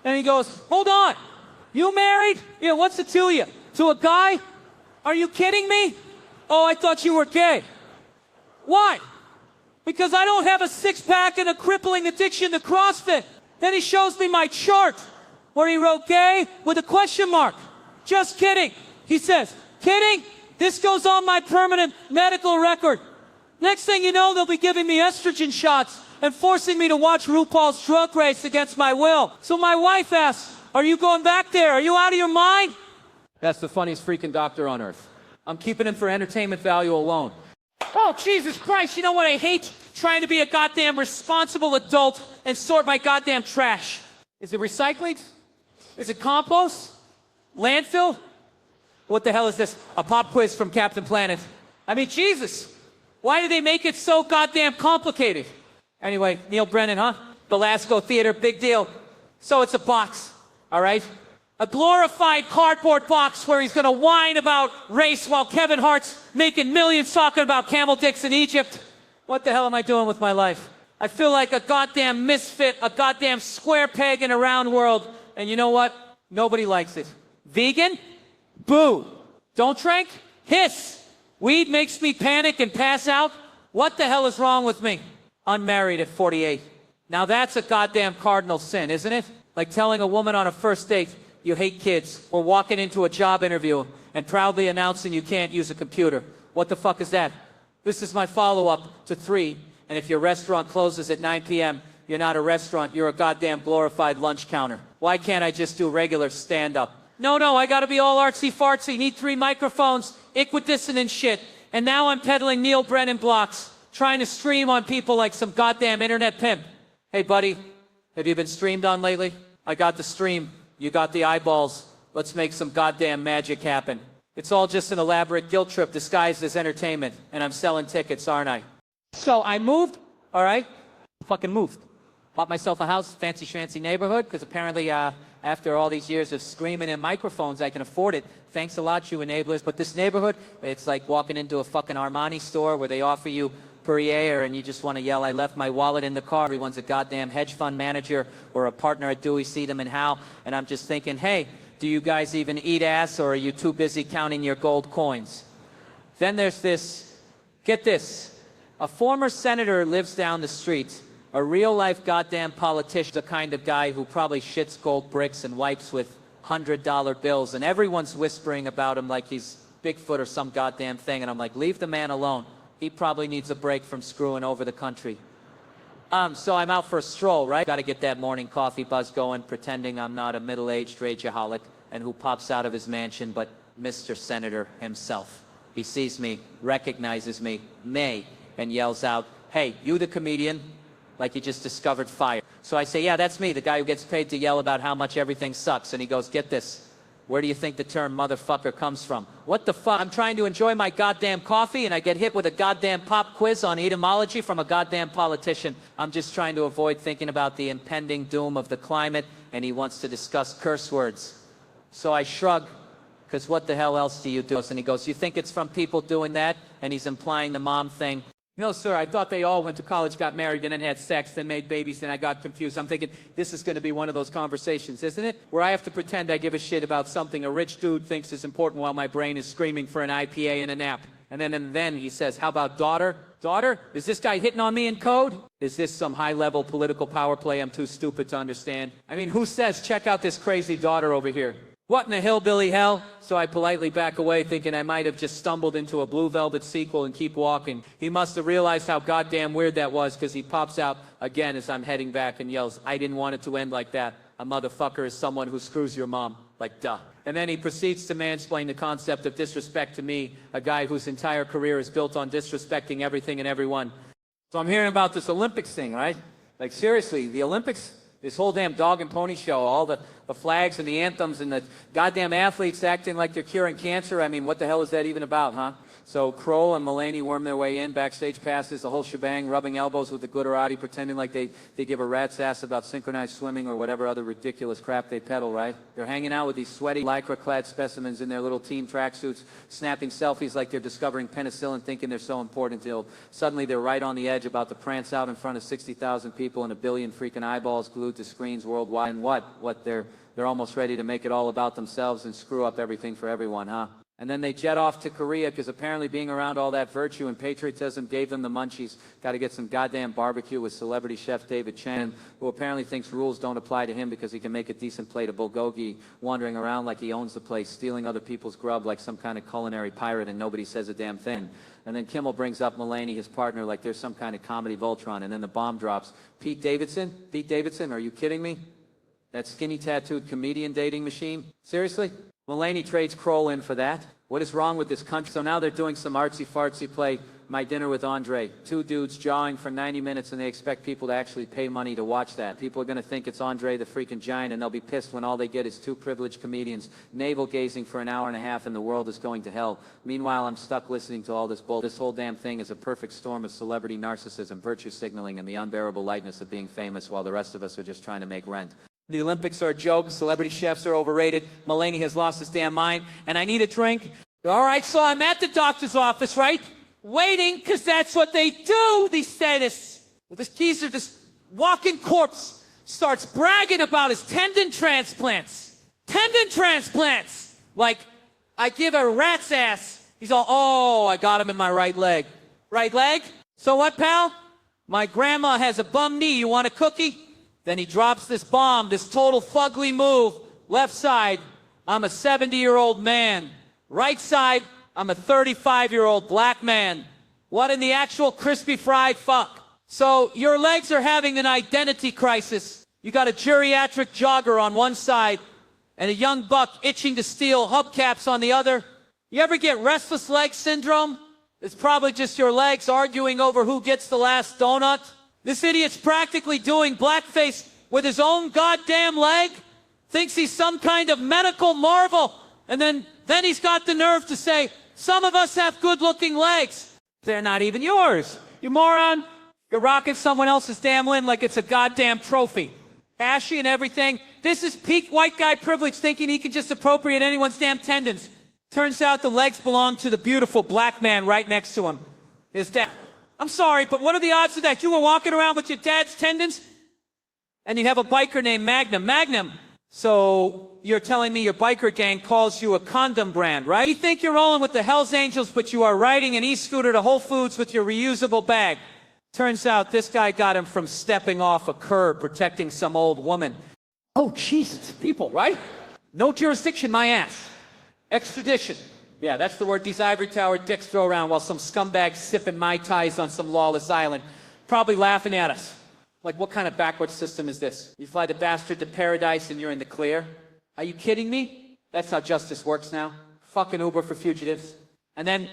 And he goes, hold on. You married? Yeah, what's it to you? To a guy? Are you kidding me? Oh, I thought you were gay. Why? Because I don't have a six-pack and a crippling addiction to CrossFit. Then he shows me my chart, where he wrote gay with a question mark. Just kidding. He says, kidding? This goes on my permanent medical record. Next thing you know, they'll be giving me estrogen shots and forcing me to watch RuPaul's Drag Race against my will. So my wife asks, are you going back there? Are you out of your mind? That's the funniest freaking doctor on earth. I'm keeping him for entertainment value alone. Oh, Jesus Christ, you know what I hate? Trying to be a goddamn responsible adult and sort my goddamn trash. Is it recycling? Is it compost? Landfill? What the hell is this? A pop quiz from Captain Planet. I mean, Jesus. Why do they make it so goddamn complicated? Anyway, Neil Brennan, huh? Belasco Theater, big deal. So it's a box, all right? A glorified cardboard box where he's gonna whine about race while Kevin Hart's making millions talking about camel dicks in Egypt. What the hell am I doing with my life? I feel like a goddamn misfit, a goddamn square peg in a round world. And you know what? Nobody likes it. Vegan? Boo. Don't drink? Hiss. Weed makes me panic and pass out? What the hell is wrong with me? Unmarried at 48. Now that's a goddamn cardinal sin, isn't it? Like telling a woman on a first date you hate kids, or walking into a job interview and proudly announcing you can't use a computer. What the fuck is that? This is my follow-up to 3, and if your restaurant closes at 9 p.m., you're not a restaurant, you're a goddamn glorified lunch counter. Why can't I just do regular stand-up? No, I gotta be all artsy-fartsy, need 3 microphones, equidistant shit, and now I'm peddling Neil Brennan blocks. trying to stream on people like some goddamn internet pimp. Hey, buddy, have you been streamed on lately? I got the stream. You got the eyeballs. Let's make some goddamn magic happen. It's all just an elaborate guilt trip disguised as entertainment, and I'm selling tickets, aren't I? So I moved, all right? Fucking moved. Bought myself a house, fancy schmancy neighborhood, because apparently after all these years of screaming in microphones, I can afford it. Thanks a lot, you enablers. But this neighborhood, it's like walking into a fucking Armani store where they offer you Perrier and you just want to yell, I left my wallet in the car. Everyone's a goddamn hedge fund manager or a partner at Dewey, Seedham and Howe. And I'm just thinking, hey, do you guys even eat ass or are you too busy counting your gold coins? Then there's this, get this, a former senator lives down the street. A real-life goddamn politician, the kind of guy who probably shits gold bricks and wipes with $100 bills, and everyone's whispering about him like he's Bigfoot or some goddamn thing, and I'm like, leave the man alone. He probably needs a break from screwing over the country. So I'm out for a stroll, right? Got to get that morning coffee buzz going, pretending I'm not a middle-aged rageaholic, and who pops out of his mansion but Mr. Senator himself. He sees me, recognizes me, and yells out, hey, you the comedian? Like he just discovered fire. So I say, yeah, that's me, the guy who gets paid to yell about how much everything sucks. And he goes, get this. Where do you think the term motherfucker comes from? What the fuck? I'm trying to enjoy my goddamn coffee and I get hit with a goddamn pop quiz on etymology from a goddamn politician. I'm just trying to avoid thinking about the impending doom of the climate, and he wants to discuss curse words. So I shrug, because what the hell else do you do? And he goes, you think it's from people doing that? And he's implying the mom thing. No, sir, I thought they all went to college, got married, and then had sex, then made babies, and I got confused. I'm thinking, this is going to be one of those conversations, isn't it? Where I have to pretend I give a shit about something a rich dude thinks is important while my brain is screaming for an IPA and a nap. And then he says, how about daughter? Daughter? Is this guy hitting on me in code? Is this some high-level political power play I'm too stupid to understand? I mean, who says, check out this crazy daughter over here? What in the hillbilly hell? So I politely back away, thinking I might have just stumbled into a Blue Velvet sequel and keep walking. He must have realized how goddamn weird that was, because he pops out again as I'm heading back and yells, I didn't want it to end like that. A motherfucker is someone who screws your mom. Like, duh. And then he proceeds to mansplain the concept of disrespect to me, a guy whose entire career is built on disrespecting everything and everyone. So I'm hearing about this Olympics thing, right? Like, seriously, the Olympics? This whole damn dog and pony show, all the flags and the anthems and the goddamn athletes acting like they're curing cancer. I mean, what the hell is that even about, huh? So Kroll and Mulaney worm their way in, backstage passes, the whole shebang, rubbing elbows with the glitterati, pretending like they give a rat's ass about synchronized swimming or whatever other ridiculous crap they peddle, right? They're hanging out with these sweaty, lycra-clad specimens in their little team tracksuits, snapping selfies like they're discovering penicillin, thinking they're so important till suddenly they're right on the edge about to prance out in front of 60,000 people and a billion freaking eyeballs glued to screens worldwide. And what they're almost ready to make it all about themselves and screw up everything for everyone, huh? And then they jet off to Korea because apparently being around all that virtue and patriotism gave them the munchies. Got to get some goddamn barbecue with celebrity chef David Chen, who apparently thinks rules don't apply to him because he can make a decent plate of bulgogi, wandering around like he owns the place, stealing other people's grub like some kind of culinary pirate, and nobody says a damn thing. And then Kimmel brings up Mulaney, his partner, like there's some kind of comedy Voltron, and then the bomb drops. Pete Davidson, are you kidding me? That skinny tattooed comedian dating machine? Seriously? Mulaney trades Kroll in for that. What is wrong with this country? So now they're doing some artsy-fartsy play, My Dinner with Andre. Two dudes jawing for 90 minutes, and they expect people to actually pay money to watch that. People are going to think it's Andre the freaking Giant, and they'll be pissed when all they get is two privileged comedians navel-gazing for an hour and a half, and the world is going to hell. Meanwhile, I'm stuck listening to all this bull. This whole damn thing is a perfect storm of celebrity narcissism, virtue signaling, and the unbearable lightness of being famous, while the rest of us are just trying to make rent. The Olympics are a joke, celebrity chefs are overrated, Mulaney has lost his damn mind, and I need a drink. All right, so I'm at the doctor's office, right? Waiting, because that's what they do, these sadists. Well, this geezer, this walking corpse, starts bragging about his tendon transplants. Tendon transplants! Like, I give a rat's ass. He's all, oh, I got him in my right leg. Right leg? So what, pal? My grandma has a bum knee, you want a cookie? Then he drops this bomb, this total fugly move. Left side, I'm a 70-year-old man. Right side, I'm a 35-year-old black man. What in the actual crispy fried fuck? So your legs are having an identity crisis. You got a geriatric jogger on one side and a young buck itching to steal hubcaps on the other. You ever get restless leg syndrome? It's probably just your legs arguing over who gets the last donut. This idiot's practically doing blackface with his own goddamn leg. Thinks he's some kind of medical marvel. And then he's got the nerve to say, some of us have good-looking legs. They're not even yours. You moron. You're rocking someone else's damn limb like it's a goddamn trophy. Ashy and everything. This is peak white guy privilege, thinking he can just appropriate anyone's damn tendons. Turns out the legs belong to the beautiful black man right next to him. His dad. I'm sorry, but what are the odds of that? You were walking around with your dad's tendons? And you have a biker named Magnum. Magnum. So you're telling me your biker gang calls you a condom brand, right? You think you're rolling with the Hells Angels, but you are riding an e-scooter to Whole Foods with your reusable bag. Turns out this guy got him from stepping off a curb protecting some old woman. Oh, Jesus, people, right? No jurisdiction, my ass. Extradition. Yeah, that's the word these ivory tower dicks throw around while some scumbags sipping Mai Tais on some lawless island, probably laughing at us. Like, what kind of backwards system is this? You fly the bastard to paradise and you're in the clear? Are you kidding me? That's how justice works now. Fucking Uber for fugitives. And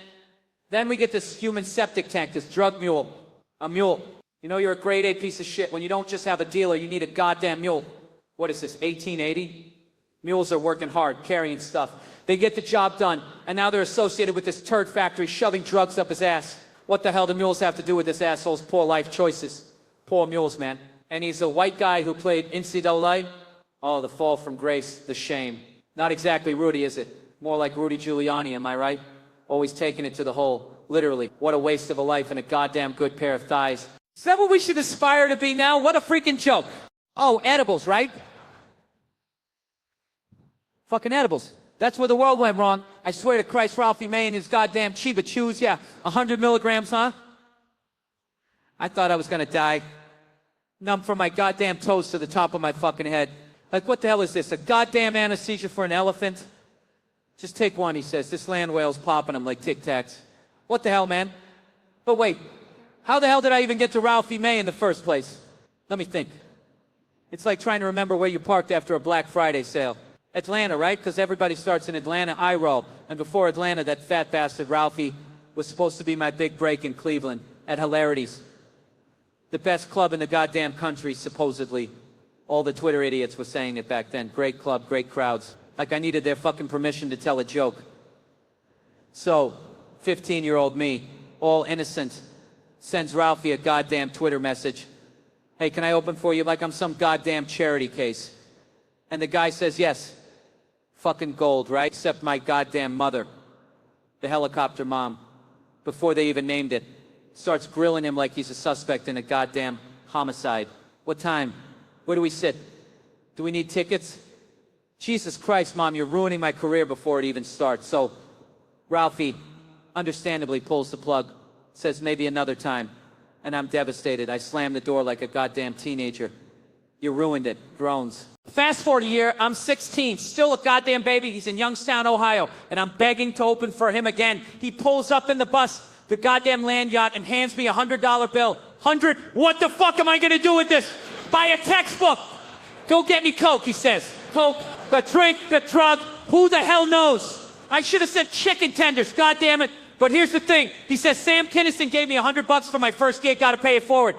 then we get this human septic tank, this drug mule. A mule. You know you're a grade A piece of shit when you don't just have a dealer, you need a goddamn mule. What is this, 1880? Mules are working hard, carrying stuff. They get the job done, and now they're associated with this turd factory shoving drugs up his ass. What the hell do mules have to do with this asshole's poor life choices? Poor mules, man. And he's a white guy who played NCAA. Oh, the fall from grace, the shame. Not exactly Rudy, is it? More like Rudy Giuliani, am I right? Always taking it to the hole. Literally. What a waste of a life and a goddamn good pair of thighs. Is that what we should aspire to be now? What a freaking joke. Oh, edibles, right? Fucking edibles. That's where the world went wrong. I swear to Christ, Ralphie May and his goddamn Chiba Chews. Yeah, 100 milligrams, huh? I thought I was gonna die. Numb from my goddamn toes to the top of my fucking head. Like, what the hell is this? A goddamn anesthesia for an elephant? Just take one, he says. This land whale's popping them like Tic Tacs. What the hell, man? But wait, how the hell did I even get to Ralphie May in the first place? Let me think. It's like trying to remember where you parked after a Black Friday sale. Atlanta, right? Because everybody starts in Atlanta, I roll. And before Atlanta, that fat bastard Ralphie was supposed to be my big break in Cleveland at Hilarities. The best club in the goddamn country, supposedly. All the Twitter idiots were saying it back then. Great club, great crowds. Like I needed their fucking permission to tell a joke. So, 15-year-old me, all innocent, sends Ralphie a goddamn Twitter message. Hey, can I open for you like I'm some goddamn charity case? And the guy says yes. Fucking gold, right? Except my goddamn mother, the helicopter mom, before they even named it, starts grilling him like he's a suspect in a goddamn homicide. What time? Where do we sit? Do we need tickets? Jesus Christ, Mom, you're ruining my career before it even starts. So, Ralphie understandably pulls the plug, says maybe another time, and I'm devastated. I slam the door like a goddamn teenager. You ruined it. Groans. Fast forward a year, I'm 16, still a goddamn baby. He's in Youngstown, Ohio, and I'm begging to open for him again. He pulls up in the bus, the goddamn land yacht, and hands me a $100 bill. 100? What the fuck am I gonna do with this? Buy a textbook. Go get me Coke, he says. Coke, the drink, the drug, who the hell knows? I should have said chicken tenders, goddamn it. But here's the thing. He says, Sam Kinison gave me $100 for my first gig, gotta pay it forward.